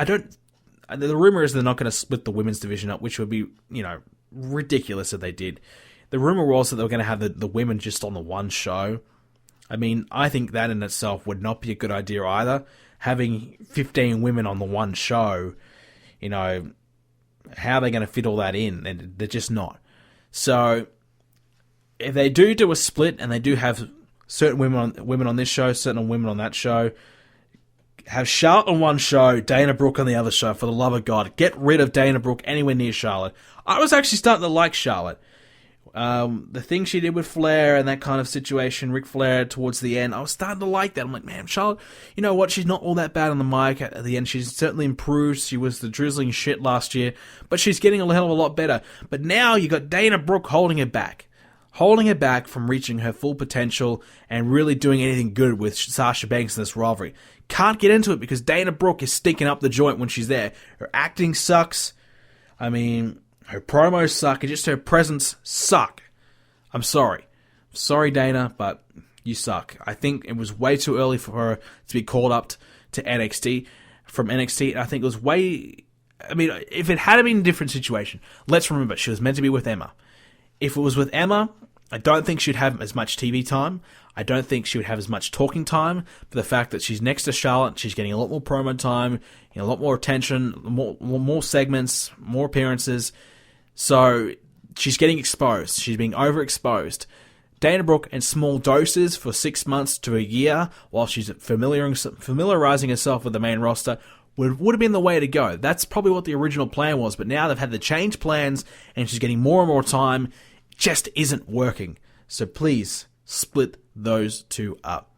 the rumor is they're not going to split the women's division up, which would be, ridiculous if they did. The rumor was that they were going to have the women just on the one show. I mean, I think that in itself would not be a good idea either. Having 15 women on the one show, how are they going to fit all that in? And they're just not. So, if they do a split and they do have certain women on this show, certain women on that show, Have Charlotte on one show, Dana Brooke on the other show, for the love of God. Get rid of Dana Brooke anywhere near Charlotte. I was actually starting to like Charlotte. The thing she did with Flair and that kind of situation, Ric Flair towards the end, I was starting to like that. I'm like, man, Charlotte, you know what? She's not all that bad on the mic at the end. She's certainly improved. She was the drizzling shit last year, but she's getting a hell of a lot better. But now you got Dana Brooke holding her back from reaching her full potential and really doing anything good with Sasha Banks in this rivalry. Can't get into it because Dana Brooke is stinking up the joint when she's there. Her acting sucks. I mean, her promos suck, and just her presence suck. I'm sorry. Sorry, Dana, but you suck. I think it was way too early for her to be called up to NXT, from NXT. I think it was if it had been a different situation, let's remember, she was meant to be with Emma. If it was with Emma, I don't think she'd have as much TV time. I don't think she would have as much talking time. But the fact that she's next to Charlotte, she's getting a lot more promo time, a lot more attention, more segments, more appearances. So she's getting exposed. She's being overexposed. Dana Brooke in small doses for 6 months to a year while she's familiarizing herself with the main roster would have been the way to go. That's probably what the original plan was. But now they've had to change plans and she's getting more and more time. It just isn't working. So please split those two up.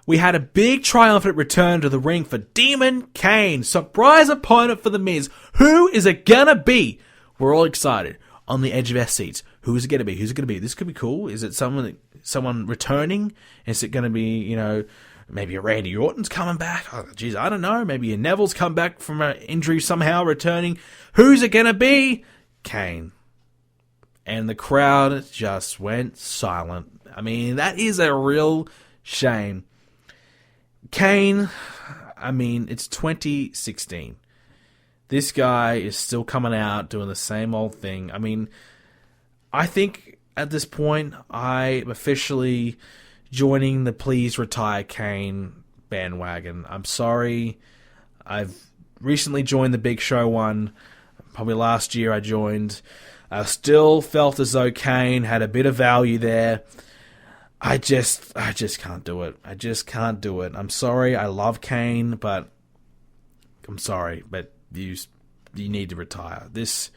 We had a big triumphant return to the ring for Demon Kane. Surprise opponent for The Miz. Who is it gonna be? We're all excited. On the edge of our seats. Who is it gonna be? Who's it gonna be? This could be cool. Is it someone returning? Is it gonna be, maybe a Randy Orton's coming back? Oh, geez, I don't know. Maybe a Neville's come back from an injury somehow, returning. Who's it gonna be? Kane. And the crowd just went silent. I mean, that is a real shame. Kane, it's 2016. This guy is still coming out doing the same old thing. I think at this point, I'm officially joining the Please Retire Kane bandwagon. I'm sorry. I've recently joined the Big Show one. Probably last year I joined. I still felt as though Kane had a bit of value there. I just can't do it. I just can't do it. I'm sorry. I love Kane, but I'm sorry, but you need to retire. This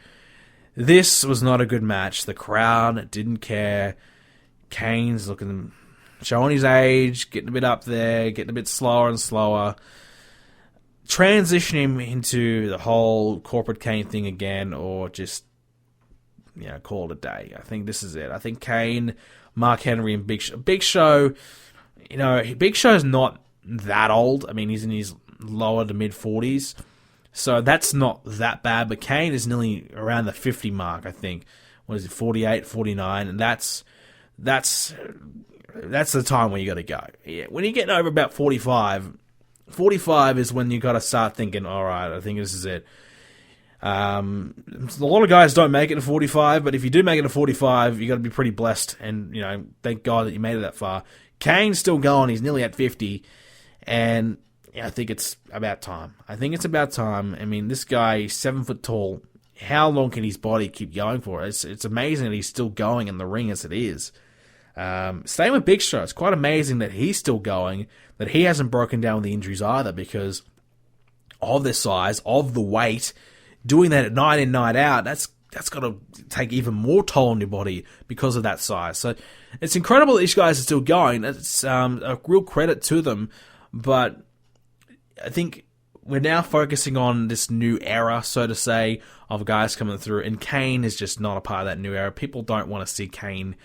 was not a good match. The crowd didn't care. Kane's showing his age, getting a bit up there, getting a bit slower and slower. Transition him into the whole corporate Kane thing again, or just call it a day. I think this is it. I think Kane, Mark Henry, and Big Show. Big Show's not that old. He's in his lower to mid 40s. So that's not that bad, but Kane is nearly around the 50 mark, I think. What is it, 48, 49, and that's the time where you got to go. Yeah, when you get over about 45 is when you got to start thinking, all right, I think this is it. A lot of guys don't make it to 45, but if you do make it to 45, you got to be pretty blessed, and thank God that you made it that far. Kane's still going; he's nearly at 50, and I think it's about time. This guy is 7 foot tall. How long can his body keep going for? It's amazing that he's still going in the ring as it is. Same with Big Show. It's quite amazing that he's still going, that he hasn't broken down with the injuries either, because of their size, of the weight. Doing that at night in, night out, that's got to take even more toll on your body because of that size. So it's incredible that these guys are still going. It's a real credit to them. But I think we're now focusing on this new era, so to say, of guys coming through. And Kane is just not a part of that new era. People don't want to see Kane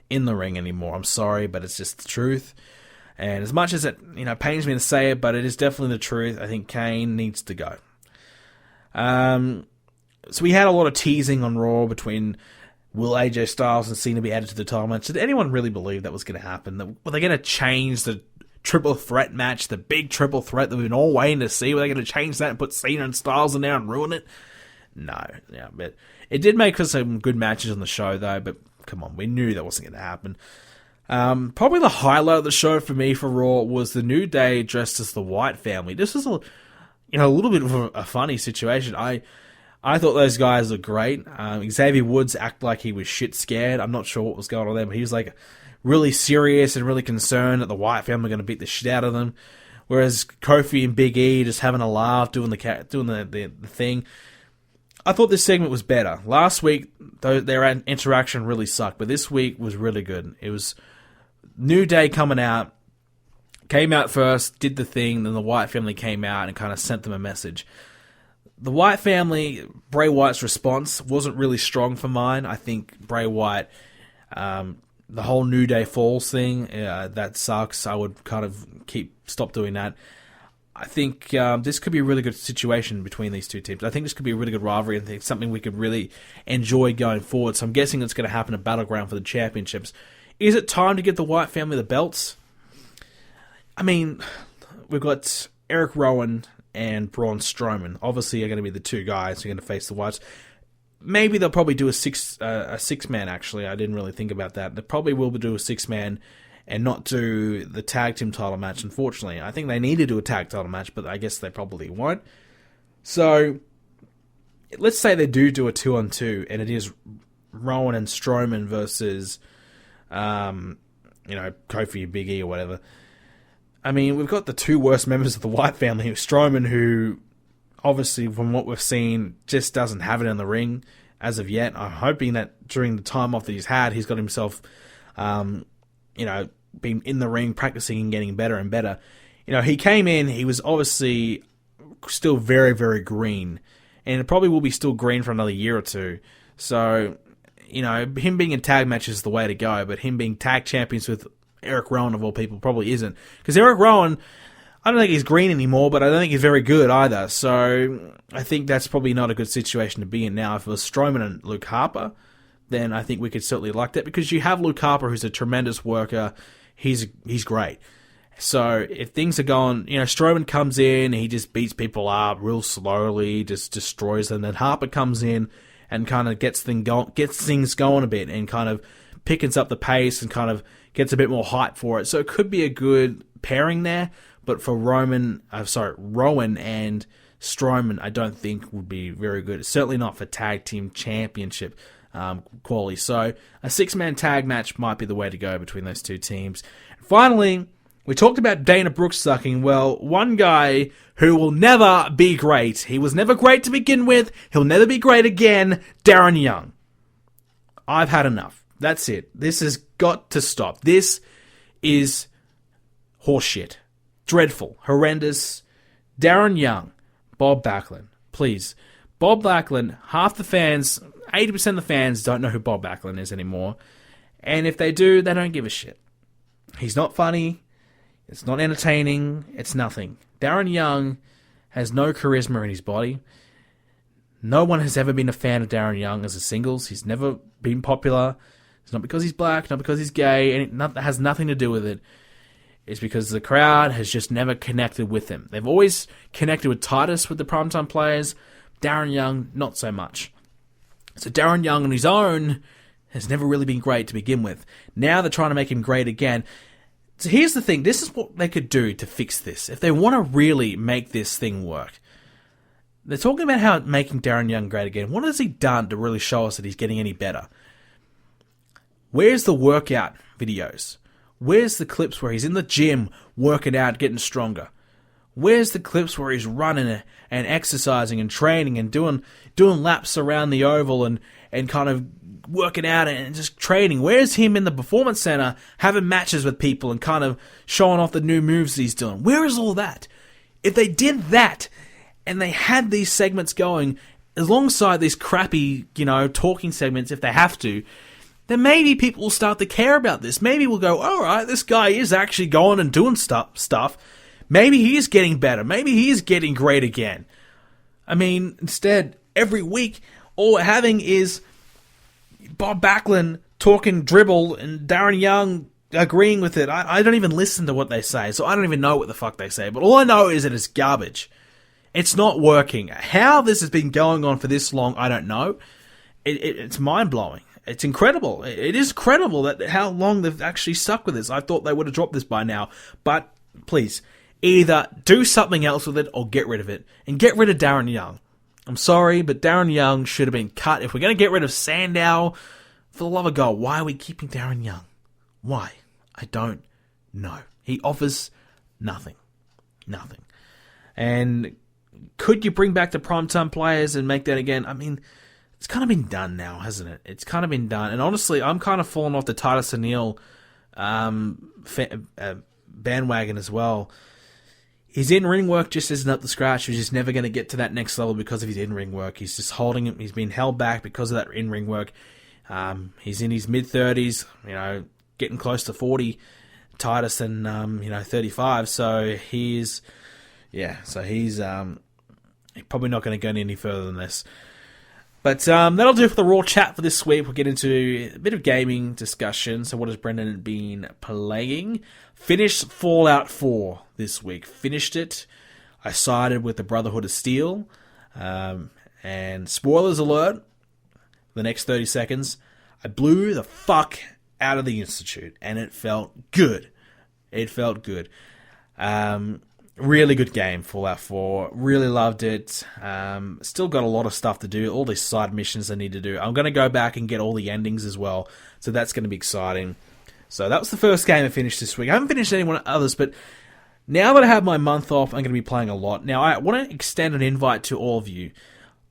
in the ring anymore. I'm sorry, but it's just the truth. And as much as it pains me to say it, but it is definitely the truth, I think Kane needs to go. So we had a lot of teasing on Raw between will AJ Styles and Cena be added to the title match. Did anyone really believe that was going to happen? Were they going to change the triple threat match, the big triple threat that we've been all waiting to see? Were they going to change that and put Cena and Styles in there and ruin it? No. Yeah, but it did make for some good matches on the show, though. But come on, we knew that wasn't going to happen. Probably the highlight of the show for me for Raw was the New Day dressed as the White Family. This was a little bit of a funny situation. I thought those guys looked great. Xavier Woods acted like he was shit scared. I'm not sure what was going on there, but he was really serious and really concerned that the White Family were going to beat the shit out of them. whereas Kofi and Big E just having a laugh, doing the thing. I thought this segment was better. Last week, their interaction really sucked, but this week was really good. It was New Day came out first, did the thing, then the Wyatt family came out and kind of sent them a message. The Wyatt family, Bray Wyatt's response wasn't really strong for mine. I think Bray Wyatt, the whole New Day Falls thing, that sucks. I would kind of stop doing that. I think this could be a really good situation between these two teams. I think this could be a really good rivalry and think something we could really enjoy going forward. So I'm guessing it's going to happen at Battleground for the championships. Is it time to get the Wyatt family the belts? I mean, we've got Eric Rowan and Braun Strowman. Obviously, are going to be the two guys who are going to face the Wyatts. Maybe they'll probably do a six-man, actually. I didn't really think about that. They probably will do a six-man and not do the tag team title match, unfortunately. I think they need to do a tag title match, but I guess they probably won't. So, let's say they do a 2-on-2, and it is Rowan and Strowman versus, Kofi and Big E or whatever. I mean, we've got the two worst members of the Wyatt family. Strowman, who, obviously, from what we've seen, just doesn't have it in the ring as of yet. I'm hoping that during the time off that he's had, he's got himself, been in the ring, practicing and getting better and better. He came in, he was obviously still very, very green. And it probably will be still green for another year or two. So, him being in tag matches is the way to go. But him being tag champions with Eric Rowan, of all people, probably isn't. Because Eric Rowan, I don't think he's green anymore, but I don't think he's very good either. So, I think that's probably not a good situation to be in now. If it was Strowman and Luke Harper, then I think we could certainly like that. Because you have Luke Harper, who's a tremendous worker. He's great. So, if things are going, Strowman comes in, he just beats people up real slowly, just destroys them. Then Harper comes in and kind of gets things going a bit and kind of picks up the pace and kind of gets a bit more hype for it. So, it could be a good pairing there. But for Rowan and Strowman, I don't think would be very good. Certainly not for tag team championship quality. So a six-man tag match might be the way to go between those two teams. Finally, we talked about Dana Brooke sucking. Well, one guy who will never be great. He was never great to begin with. He'll never be great again. Darren Young. I've had enough. That's it. This has got to stop. This is horseshit. Dreadful. Horrendous. Darren Young. Bob Backlund. Please. Bob Backlund, half the fans, 80% of the fans don't know who Bob Backlund is anymore. And if they do, they don't give a shit. He's not funny. It's not entertaining. It's nothing. Darren Young has no charisma in his body. No one has ever been a fan of Darren Young as a singles. He's never been popular. It's not because he's black, not because he's gay, and it has nothing to do with it. It's because the crowd has just never connected with him. They've always connected with Titus, with the primetime players. Darren Young, not so much. So Darren Young on his own has never really been great to begin with. Now they're trying to make him great again. So here's the thing. This is what they could do to fix this. If they want to really make this thing work. They're talking about how making Darren Young great again. What has he done to really show us that he's getting any better? Where's the workout videos? Where's the clips where he's in the gym working out, getting stronger? Where's the clips where he's running and exercising and training and doing laps around the oval and kind of working out and just training? Where's him in the performance center having matches with people and kind of showing off the new moves that he's doing? Where is all that? If they did that and they had these segments going alongside these crappy, talking segments if they have to, then maybe people will start to care about this. Maybe we'll go, all right, this guy is actually going and doing stuff. Maybe he is getting better. Maybe he is getting great again. I mean, instead, every week, all we're having is Bob Backlund talking dribble and Darren Young agreeing with it. I don't even listen to what they say, so I don't even know what the fuck they say. But all I know is that it's garbage. It's not working. How this has been going on for this long, I don't know. It's mind-blowing. It's incredible. It is credible that how long they've actually stuck with this. I thought they would have dropped this by now. But please, either do something else with it or get rid of it. And get rid of Darren Young. I'm sorry, but Darren Young should have been cut. If we're going to get rid of Sandow, for the love of God, why are we keeping Darren Young? Why? I don't know. He offers nothing. Nothing. And could you bring back the primetime players and make that again? I mean, it's kind of been done now, hasn't it? It's kind of been done. And honestly, I'm kind of falling off the Titus O'Neil bandwagon as well. His in-ring work just isn't up to scratch. He's just never going to get to that next level because of his in-ring work. He's just holding him. He's been held back because of that in-ring work. He's in his mid-30s, getting close to 40. Titus and 35. So he's probably not going to go any further than this. But that'll do for the Raw chat for this week. We'll get into a bit of gaming discussion. So what has Brendan been playing? Finished Fallout 4 this week. Finished it. I sided with the Brotherhood of Steel. And spoilers alert, the next 30 seconds, I blew the fuck out of the Institute. And it felt good. It felt good. Really good game, Fallout 4. Really loved it. Still got a lot of stuff to do. All these side missions I need to do. I'm going to go back and get all the endings as well. So that's going to be exciting. So that was the first game I finished this week. I haven't finished any others, but now that I have my month off, I'm going to be playing a lot. Now, I want to extend an invite to all of you.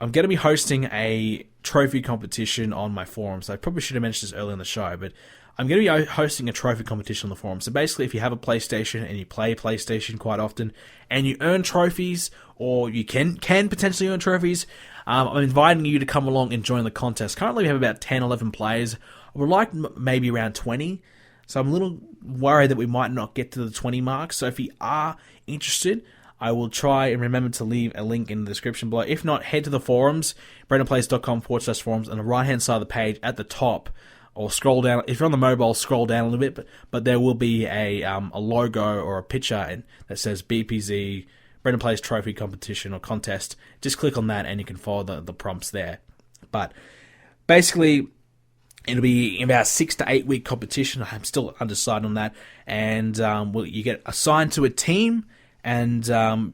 I'm going to be hosting a trophy competition on my forums. I probably should have mentioned this earlier in the show, but I'm going to be hosting a trophy competition on the forum. So basically, if you have a PlayStation and you play PlayStation quite often, and you earn trophies, or you can potentially earn trophies, I'm inviting you to come along and join the contest. Currently, we have about 10, 11 players. I would like maybe around 20. So I'm a little worried that we might not get to the 20 mark. So if you are interested, I will try and remember to leave a link in the description below. If not, head to the forums, BrendenPlayz.com/forums, on the right-hand side of the page at the top, or scroll down. If you're on the mobile, scroll down a little bit, but there will be a logo or a picture that says BPZ BrendenPlayz Trophy Competition or Contest. Just click on that and you can follow the prompts there. But basically, it'll be about 6 to 8 week competition. I'm still undecided on that. And you get assigned to a team, and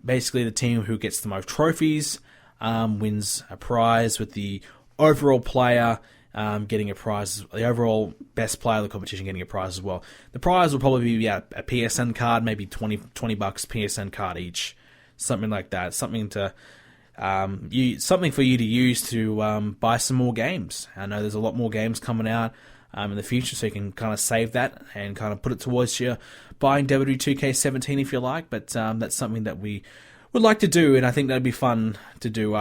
basically the team who gets the most trophies wins a prize, with the overall player getting a prize, the overall best player of the competition getting a prize as well. The prize will probably be a PSN card, maybe $20 PSN card each, something like that. Something for you to use to buy some more games. I know there's a lot more games coming out in the future, so you can kind of save that and kind of put it towards your buying WWE 2K17 if you like. But that's something that we would like to do, and I think that'd be fun to do.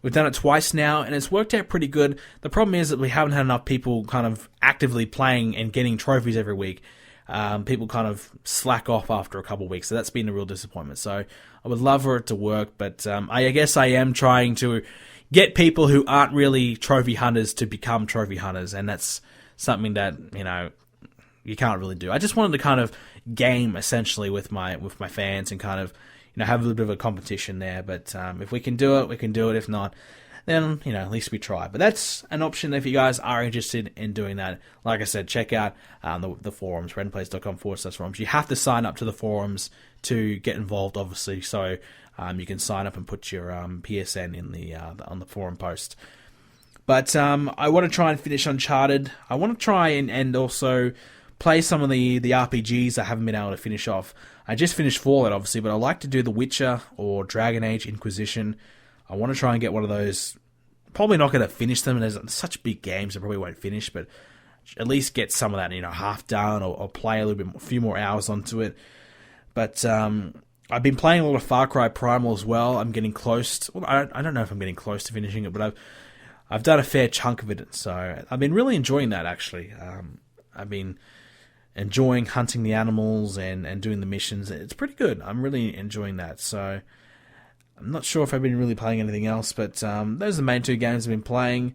We've done it twice now, and it's worked out pretty good. The problem is that we haven't had enough people kind of actively playing and getting trophies every week. People kind of slack off after a couple of weeks, so that's been a real disappointment. So I would love for it to work, but I guess I am trying to get people who aren't really trophy hunters to become trophy hunters, and that's something that, you can't really do. I just wanted to kind of game, essentially, with my fans and kind of, have a little bit of a competition there. But if we can do it, we can do it. If not, then, at least we try. But that's an option if you guys are interested in doing that. Like I said, check out the forums, BrendenPlayz.com/forums. You have to sign up to the forums to get involved, obviously. So you can sign up and put your PSN in on the forum post. But I want to try and finish Uncharted. I want to try and also play some of the RPGs I haven't been able to finish off. I just finished Fallout, obviously, but I like to do The Witcher or Dragon Age Inquisition. I want to try and get one of those. Probably not going to finish them, and there's such big games I probably won't finish, but at least get some of that, half done, or play a little bit, a few more hours onto it. But I've been playing a lot of Far Cry Primal as well. I'm getting close. I don't know if I'm getting close to finishing it, but I've done a fair chunk of it, so I've been really enjoying that, actually. I've been enjoying hunting the animals and doing the missions. It's pretty good. I'm really enjoying that. So I'm not sure if I've been really playing anything else, but those are the main two games I've been playing.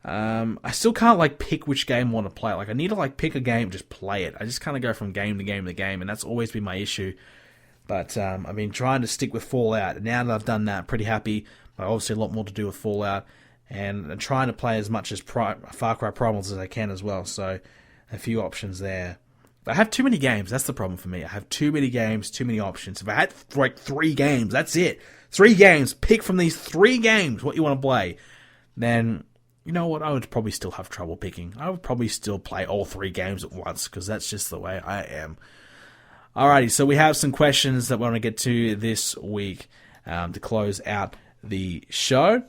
I still can't pick which game I want to play. I need to pick a game, just play it. I just kind of go from game to game to game, and that's always been my issue. But I've been trying to stick with Fallout, and now that I've done that, pretty happy. But obviously a lot more to do with Fallout, and I'm trying to play as much as Far Cry Primals as I can as well. So a few options there. But I have too many games. That's the problem for me. I have too many games, too many options. If I had 3 games, that's it. 3 games. Pick from these 3 games what you want to play. Then, you know what? I would probably still have trouble picking. I would probably still play all 3 games at once, because that's just the way I am. Alrighty, so we have some questions that we want to get to this week to close out the show.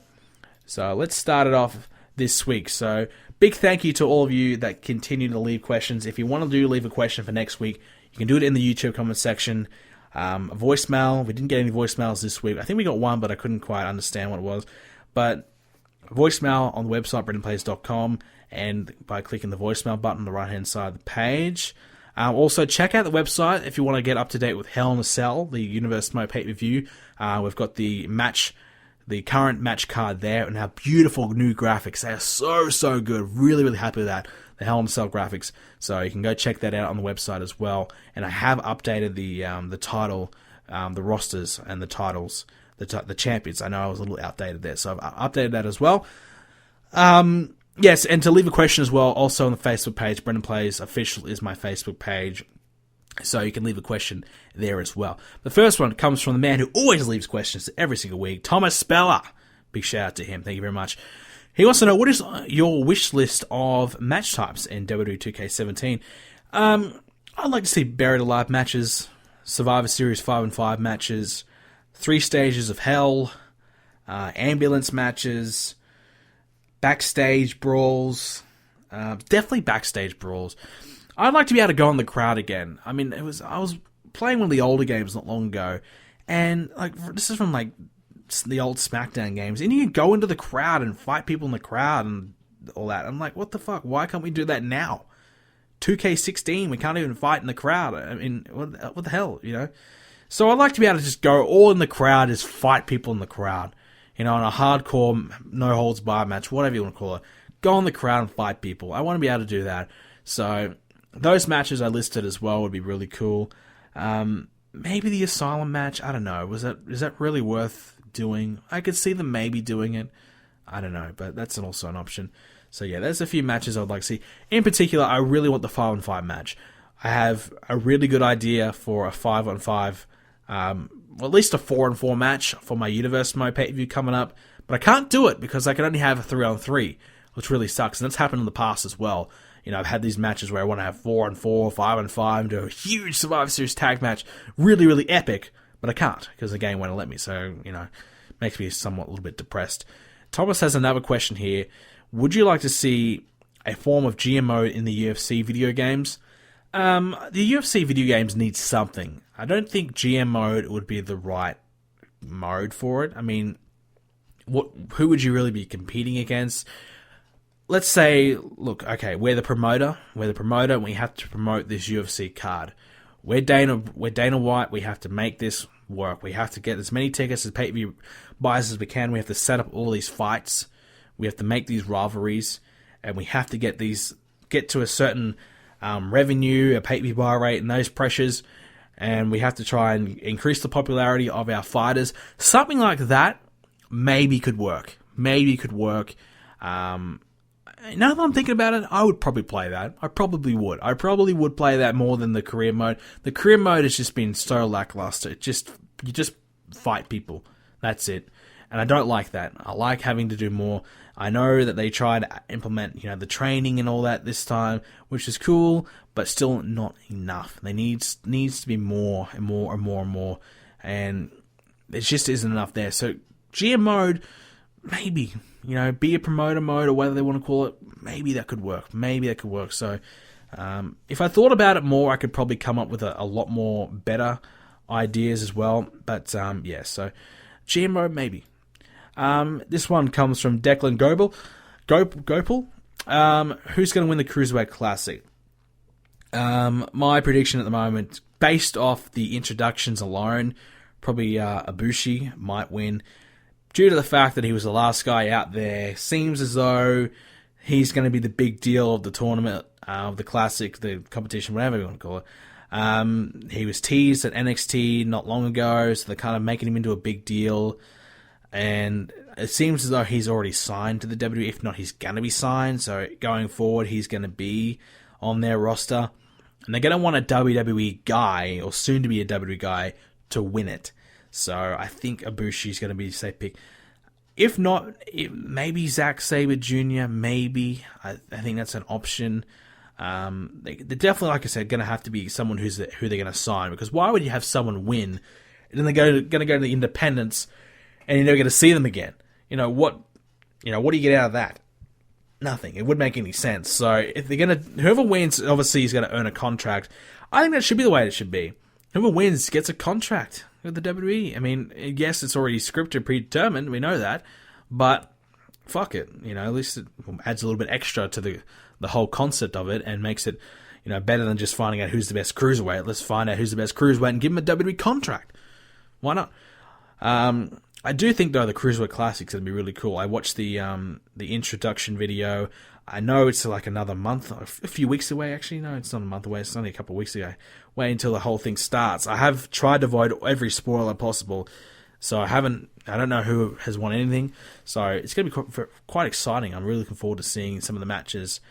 So let's start it off this week. So big thank you to all of you that continue to leave questions. If you want to leave a question for next week, you can do it in the YouTube comment section. Voicemail, we didn't get any voicemails this week. I think we got one, but I couldn't quite understand what it was. But voicemail on the website, BrendenPlayz.com, and by clicking the voicemail button on the right-hand side of the page. Also, check out the website if you want to get up to date with Hell in a Cell, the Universe Mo pay-per-view. We've got the current match card there, and our beautiful new graphics. They are so good. Really, really happy with that. The Hell in a Cell graphics. So you can go check that out on the website as well. And I have updated the title, the rosters and the titles, the champions. I know I was a little outdated there, so I've updated that as well. Yes, and to leave a question as well, also on the Facebook page, BrendenPlayz Official is my Facebook page, so you can leave a question there as well. The first one comes from the man who always leaves questions every single week, Thomas Speller. Big shout out to him, thank you very much. He wants to know, what is your wish list of match types in WWE 2K17? I'd like to see Buried Alive matches, Survivor Series 5-on-5 matches, 3 Stages of Hell, ambulance matches, backstage brawls, definitely backstage brawls. I'd like to be able to go in the crowd again. I mean, I was playing one of the older games not long ago, and this is from the old SmackDown games, and you can go into the crowd and fight people in the crowd and all that. I'm like, what the fuck? Why can't we do that now? 2K16, we can't even fight in the crowd. I mean, what the hell, you know? So I'd like to be able to just go all in the crowd, just fight people in the crowd. You know, in a hardcore, no-holds-barred match, whatever you want to call it. Go in the crowd and fight people. I want to be able to do that. So those matches I listed as well would be really cool. Maybe the Asylum match, I don't know. Is that really worth doing? I could see them maybe doing it. I don't know, but that's also an option. So yeah, there's a few matches I would like to see. In particular, I really want the 5-on-5 match. I have a really good idea for a 5-on-5, well, at least a 4-on-4 match for my Universe Mo pay-per-view coming up, but I can't do it because I can only have a 3-on-3, which really sucks, and that's happened in the past as well. You know, I've had these matches where I want to have 4-on-4, 5-on-5, do a huge Survivor Series tag match, really, really epic, but I can't because the game won't let me, so, you know, makes me somewhat a little bit depressed. Thomas has another question here. Would you like to see a form of GM mode in the UFC video games? The UFC video games need something. I don't think GM mode would be the right mode for it. I mean, who would you really be competing against? Let's say, look, okay, we're the promoter, and we have to promote this UFC card. We're Dana White, we have to make this work. We have to get as many tickets as pay-per-view buyers as we can. We have to set up all these fights. We have to make these rivalries, and we have to get to a certain revenue, a pay-per-view buy rate, and those pressures, and we have to try and increase the popularity of our fighters. Something like that maybe could work. Now that I'm thinking about it, I would probably play that. I probably would play that more than the career mode. The career mode has just been so lackluster. You just fight people. That's it. And I don't like that. I like having to do more. I know that they try to implement, the training and all that this time, which is cool, but still not enough. There needs to be more and more and more and more, and it just isn't enough there. So GM mode, maybe, be a promoter mode or whatever they want to call it, maybe that could work. So if I thought about it more, I could probably come up with a lot more better ideas as well. But so GM mode, maybe. This one comes from Declan Gopal. Who's going to win the Cruiserweight Classic? My prediction at the moment, based off the introductions alone, probably Ibushi might win. Due to the fact that he was the last guy out there, seems as though he's going to be the big deal of the tournament, of the Classic, the competition, whatever you want to call it. He was teased at NXT not long ago, so they're kind of making him into a big deal. And it seems as though he's already signed to the WWE. If not, he's going to be signed. So going forward, he's going to be on their roster. And they're going to want a WWE guy, or soon to be a WWE guy, to win it. So I think Ibushi's going to be the safe pick. If not, maybe Zack Sabre Jr., maybe. I think that's an option. They're definitely, like I said, going to have to be someone who they're going to sign, because why would you have someone win and then they're going to go to the independents and you're never going to see them again? What do you get out of that? Nothing. It wouldn't make any sense. So if they're going to, whoever wins obviously is going to earn a contract. I think that should be the way it should be. Whoever wins gets a contract with the WWE. I mean, yes, it's already scripted, predetermined, we know that, but fuck it. At least it adds a little bit extra to the whole concept of it and makes it, better than just finding out who's the best cruiserweight. Let's find out who's the best cruiserweight and give him a WWE contract. Why not? I do think, though, the Cruiserweight Classic's going to be really cool. I watched the introduction video. I know it's like another month, a few weeks away, actually. No, it's not a month away. It's only a couple of weeks away. Wait until the whole thing starts. I have tried to avoid every spoiler possible, so I don't know who has won anything. So it's going to be quite exciting. I'm really looking forward to seeing some of the matches.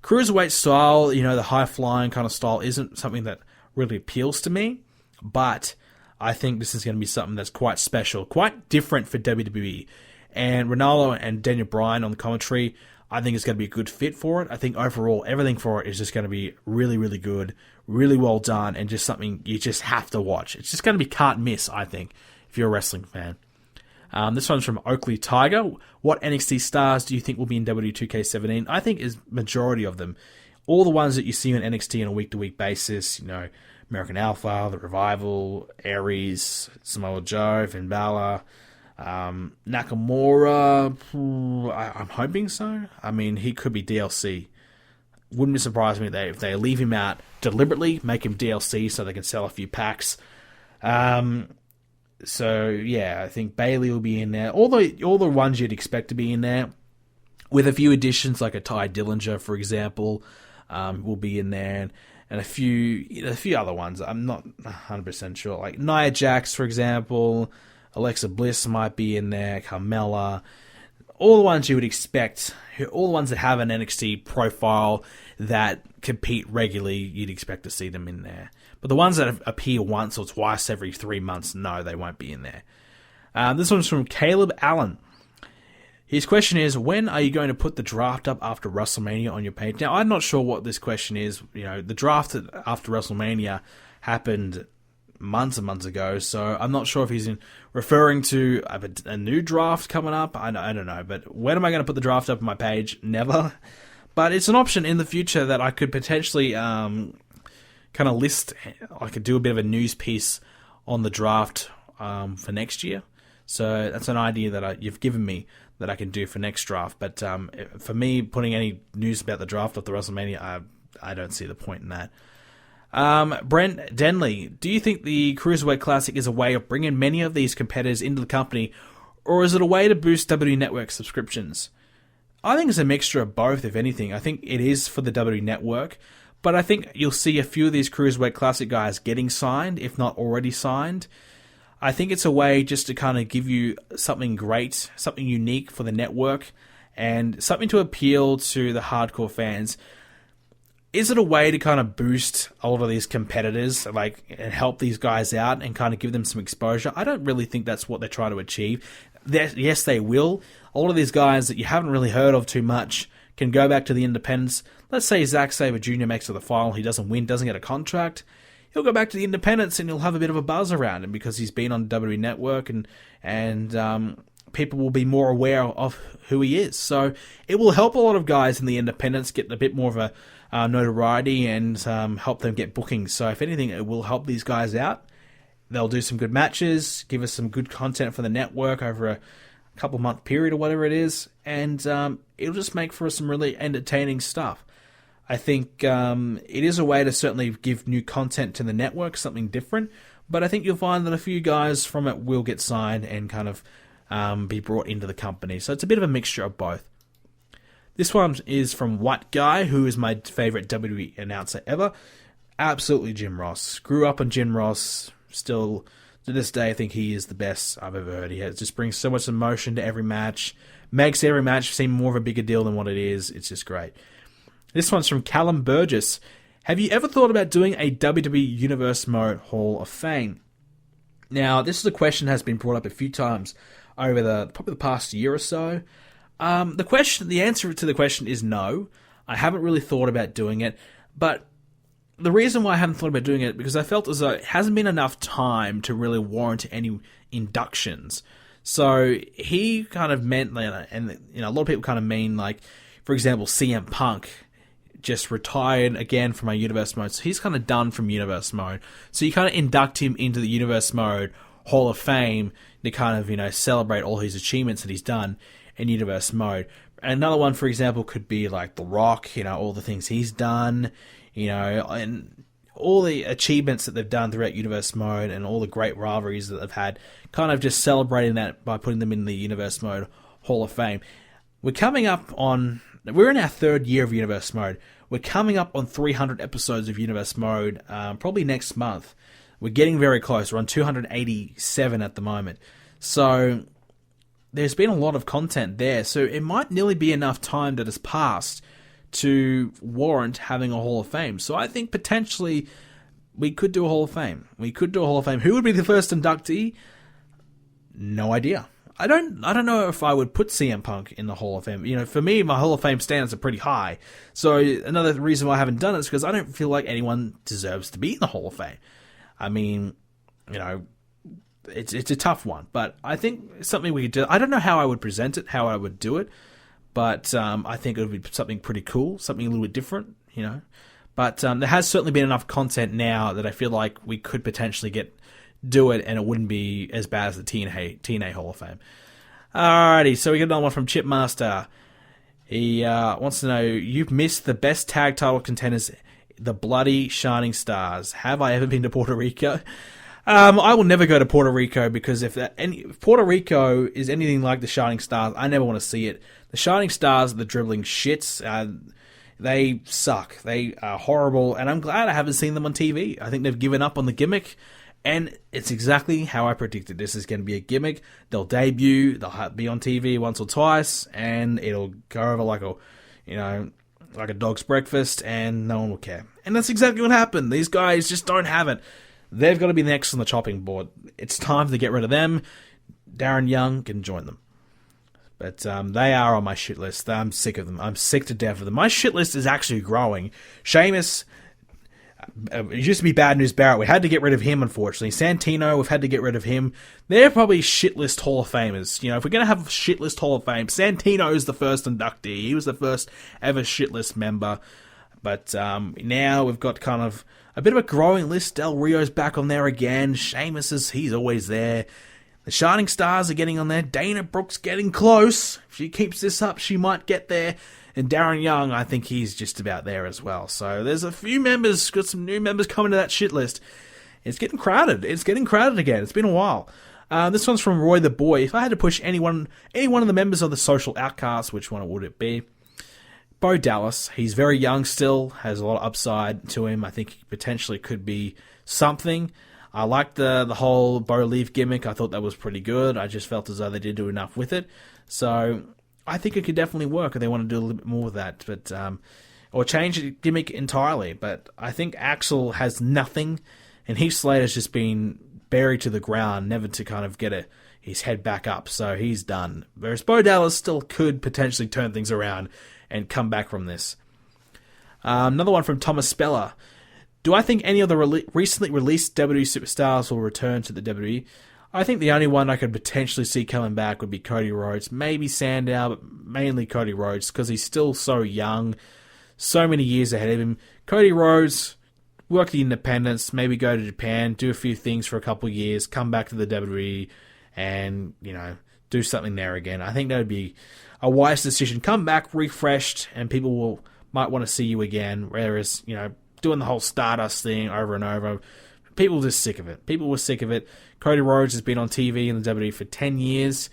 Cruiserweight style, the high-flying kind of style isn't something that really appeals to me, but I think this is going to be something that's quite special, quite different for WWE. And Ronaldo and Daniel Bryan on the commentary, I think it's going to be a good fit for it. I think overall, everything for it is just going to be really, really good, really well done, and just something you just have to watch. It's just going to be can't miss, I think, if you're a wrestling fan. This one's from Oakley Tiger. What NXT stars do you think will be in W2K17? I think is majority of them. All the ones that you see on NXT on a week-to-week basis, American Alpha, The Revival, Aries, Samoa Joe, Finn Balor, Nakamura. I'm hoping so. I mean, he could be DLC. Wouldn't be surprised me if they leave him out deliberately, make him DLC so they can sell a few packs. So yeah, I think Bayley will be in there. All the ones you'd expect to be in there, with a few additions like a Ty Dillinger, for example, will be in there. And a few other ones. I'm not 100% sure. Like Nia Jax, for example. Alexa Bliss might be in there. Carmella. All the ones you would expect. All the ones that have an NXT profile that compete regularly, you'd expect to see them in there. But the ones that appear once or twice every 3 months, no, they won't be in there. This one's from Caleb Allen. His question is, when are you going to put the draft up after WrestleMania on your page? Now, I'm not sure what this question is. The draft after WrestleMania happened months and months ago, so I'm not sure if he's referring to a new draft coming up. I don't know. But when am I going to put the draft up on my page? Never. But it's an option in the future that I could potentially kind of list. I could do a bit of a news piece on the draft for next year. So that's an idea that you've given me that I can do for next draft. But for me, putting any news about the draft of the WrestleMania, I don't see the point in that. Brent Denley, do you think the Cruiserweight Classic is a way of bringing many of these competitors into the company, or is it a way to boost WWE Network subscriptions? I think it's a mixture of both, if anything. I think it is for the WWE Network, but I think you'll see a few of these Cruiserweight Classic guys getting signed, if not already signed. I think it's a way just to kind of give you something great, something unique for the network, and something to appeal to the hardcore fans. Is it a way to kind of boost a lot of these competitors, and help these guys out and kind of give them some exposure? I don't really think that's what they're trying to achieve. Yes, they will. A lot of these guys that you haven't really heard of too much can go back to the independents. Let's say Zack Sabre Jr. makes it to the final, he doesn't win, doesn't get a contract. He'll go back to the independents and he'll have a bit of a buzz around him because he's been on WWE Network and people will be more aware of who he is. So it will help a lot of guys in the independents get a bit more of a notoriety and help them get bookings. So if anything, it will help these guys out. They'll do some good matches, give us some good content for the network over a couple month period or whatever it is, and it'll just make for some really entertaining stuff. I think it is a way to certainly give new content to the network, something different, but I think you'll find that a few guys from it will get signed and kind of be brought into the company. So it's a bit of a mixture of both. This one is from White Guy, who is my favourite WWE announcer ever. Absolutely Jim Ross. Grew up on Jim Ross. Still, to this day, I think he is the best I've ever heard. He just brings so much emotion to every match. Makes every match seem more of a bigger deal than what it is. It's just great. This one's from Callum Burgess. Have you ever thought about doing a WWE Universe Mode Hall of Fame? Now, this is a question that has been brought up a few times over probably the past year or so. The answer to the question is no. I haven't really thought about doing it, but the reason why I haven't thought about doing it because I felt as though it hasn't been enough time to really warrant any inductions. So he kind of meant, and a lot of people kind of mean, like, for example, CM Punk just retired again from our Universe Mode, so he's kind of done from Universe Mode. So you kind of induct him into the Universe Mode Hall of Fame to kind of, celebrate all his achievements that he's done in Universe Mode. And another one, for example, could be like The Rock, all the things he's done, and all the achievements that they've done throughout Universe Mode and all the great rivalries that they've had, kind of just celebrating that by putting them in the Universe Mode Hall of Fame. We're in our third year of Universe Mode. We're coming up on 300 episodes of Universe Mode, probably next month. We're getting very close. We're on 287 at the moment. So there's been a lot of content there. So it might nearly be enough time that has passed to warrant having a Hall of Fame. So I think potentially we could do a Hall of Fame. Who would be the first inductee? No idea. I don't know if I would put CM Punk in the Hall of Fame. For me, my Hall of Fame standards are pretty high. So another reason why I haven't done it is because I don't feel like anyone deserves to be in the Hall of Fame. I mean, it's a tough one, but I think it's something we could do. I don't know how I would present it, how I would do it, but I think it would be something pretty cool, something a little bit different, But there has certainly been enough content now that I feel like we could potentially do it, and it wouldn't be as bad as the TNA Hall of Fame. Alrighty, so we got another one from Chipmaster. He wants to know, you've missed the best tag title contenders, the Bloody Shining Stars. Have I ever been to Puerto Rico? I will never go to Puerto Rico because if Puerto Rico is anything like the Shining Stars, I never want to see it. The Shining Stars are the dribbling shits. They suck. They are horrible, and I'm glad I haven't seen them on TV. I think they've given up on the gimmick, and it's exactly how I predicted. This is going to be a gimmick. They'll debut, they'll be on TV once or twice, and it'll go over like a dog's breakfast, and no one will care. And that's exactly what happened. These guys just don't have it. They've got to be next on the chopping board. It's time to get rid of them. Darren Young can join them. But they are on my shit list. I'm sick of them. I'm sick to death of them. My shit list is actually growing. Sheamus, it used to be Bad News Barrett. We had to get rid of him, unfortunately. Santino, we've had to get rid of him. They're probably shit list Hall of Famers. If we're going to have a shit list Hall of Fame, Santino is the first inductee. He was the first ever shit list member. But now we've got kind of a bit of a growing list. Del Rio's back on there again. Sheamus he's always there. The Shining Stars are getting on there. Dana Brooke's getting close. If she keeps this up, she might get there. And Darren Young, I think he's just about there as well. So there's a few members, got some new members coming to that shit list. It's getting crowded. It's getting crowded again. It's been a while. This one's from Roy the Boy. If I had to push any one of the members of the Social Outcasts, which one would it be? Bo Dallas. He's very young still, has a lot of upside to him. I think he potentially could be something. I liked the whole Bo Leaf gimmick. I thought that was pretty good. I just felt as though they did do enough with it. So I think it could definitely work if they want to do a little bit more with that. But or change the gimmick entirely. But I think Axel has nothing, and Heath Slater's just been buried to the ground, never to kind of get his head back up. So he's done. Whereas Bo Dallas still could potentially turn things around and come back from this. Another one from Thomas Speller. Do I think any of the recently released WWE superstars will return to the WWE? I think the only one I could potentially see coming back would be Cody Rhodes. Maybe Sandow, but mainly Cody Rhodes, because he's still so young, so many years ahead of him. Cody Rhodes, work the independents, maybe go to Japan, do a few things for a couple of years, come back to the WWE, and, do something there again. I think that would be a wise decision. Come back refreshed, and people might want to see you again, whereas, doing the whole Stardust thing over and over. People were just sick of it. People were sick of it. Cody Rhodes has been on TV in the WWE for 10 years.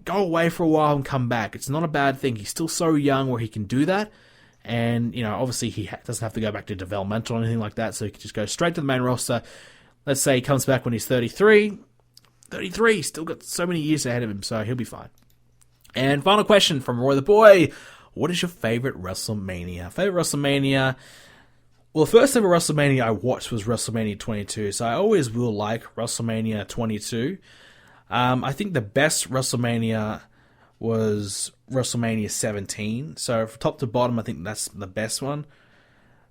Go away for a while and come back. It's not a bad thing. He's still so young where he can do that. And, obviously he doesn't have to go back to developmental or anything like that, so he can just go straight to the main roster. Let's say he comes back when he's 33. 33, still got so many years ahead of him, so he'll be fine. And final question from Roy the Boy. What is your favorite WrestleMania? Favorite WrestleMania? Well, the first ever WrestleMania I watched was WrestleMania 22, so I always will like WrestleMania 22. I think the best WrestleMania was WrestleMania 17. So from top to bottom, I think that's the best one.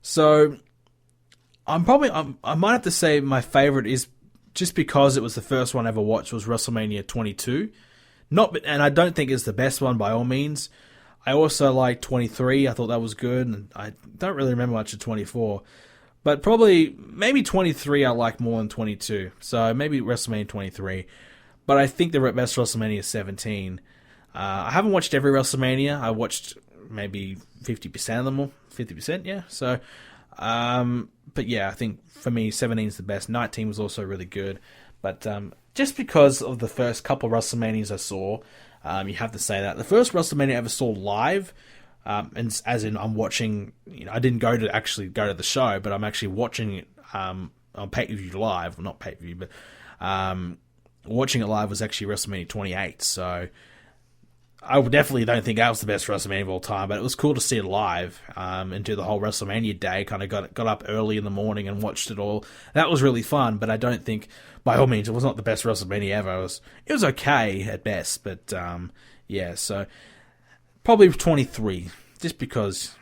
So I might have to say my favorite is just because it was the first one I ever watched was WrestleMania 22. And I don't think it's the best one by all means. I also like 23. I thought that was good, and I don't really remember much of 24. But maybe 23 I like more than 22. So maybe WrestleMania 23. But I think the best WrestleMania is 17. I haven't watched every WrestleMania. I watched maybe 50% of them all. 50%, yeah. So, but yeah, I think for me, 17 is the best. 19 was also really good. But just because of the first couple of WrestleManias I saw, you have to say that. The first WrestleMania I ever saw live, and as in I'm watching, I didn't go to the show, but I'm actually watching it on pay-per-view live. Well, not pay-per-view, but watching it live was actually WrestleMania 28. So I definitely don't think that was the best WrestleMania of all time, but it was cool to see it live and do the whole WrestleMania day. Kind of got up early in the morning and watched it all. That was really fun, but I don't think, by all means, it was not the best WrestleMania ever. It was okay at best, but yeah. So probably 23, just because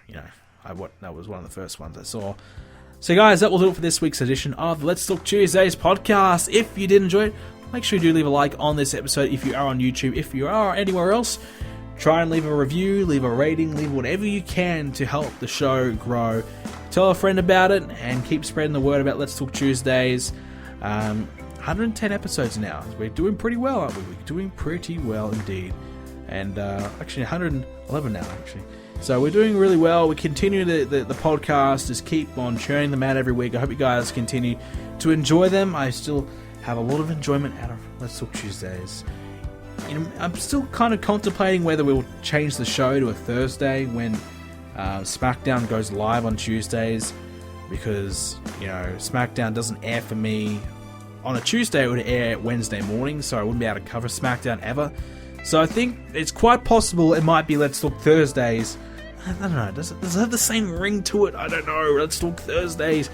that was one of the first ones I saw. So guys, that will do it for this week's edition of the Let's Talk Tuesdays podcast. If you did enjoy it, make sure you do leave a like on this episode if you are on YouTube. If you are anywhere else, try and leave a review, leave a rating, leave whatever you can to help the show grow. Tell a friend about it and keep spreading the word about Let's Talk Tuesdays. 110 episodes now. We're doing pretty well, aren't we? We're doing pretty well indeed. And actually 111 now, actually. So we're doing really well. We continue the podcast. Just keep on churning them out every week. I hope you guys continue to enjoy them. I still have a lot of enjoyment out of Let's Talk Tuesdays. I'm still kind of contemplating whether we'll change the show to a Thursday when SmackDown goes live on Tuesdays, because SmackDown doesn't air for me on a Tuesday. It would air Wednesday morning, so I wouldn't be able to cover SmackDown ever. So I think it's quite possible it might be Let's Talk Thursdays. I don't know, does it have the same ring to it? I don't know. Let's Talk Thursdays.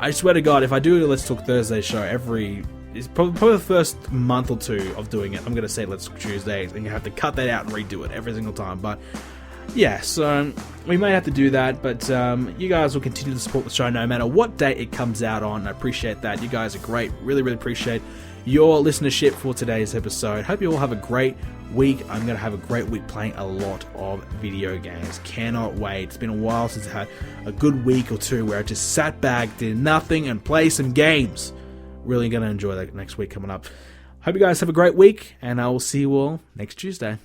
I swear to God, if I do a Let's Talk Thursday show it's probably the first month or two of doing it, I'm going to say Let's Talk Tuesdays, and you have to cut that out and redo it every single time. But yeah, so we may have to do that, but you guys will continue to support the show no matter what date it comes out on. I appreciate that. You guys are great. Really, really appreciate your listenership for today's episode. Hope you all have a great week. I'm going to have a great week playing a lot of video games. Cannot wait. It's been a while since I had a good week or two where I just sat back, did nothing, and played some games. Really going to enjoy that next week coming up. Hope you guys have a great week, and I will see you all next Tuesday.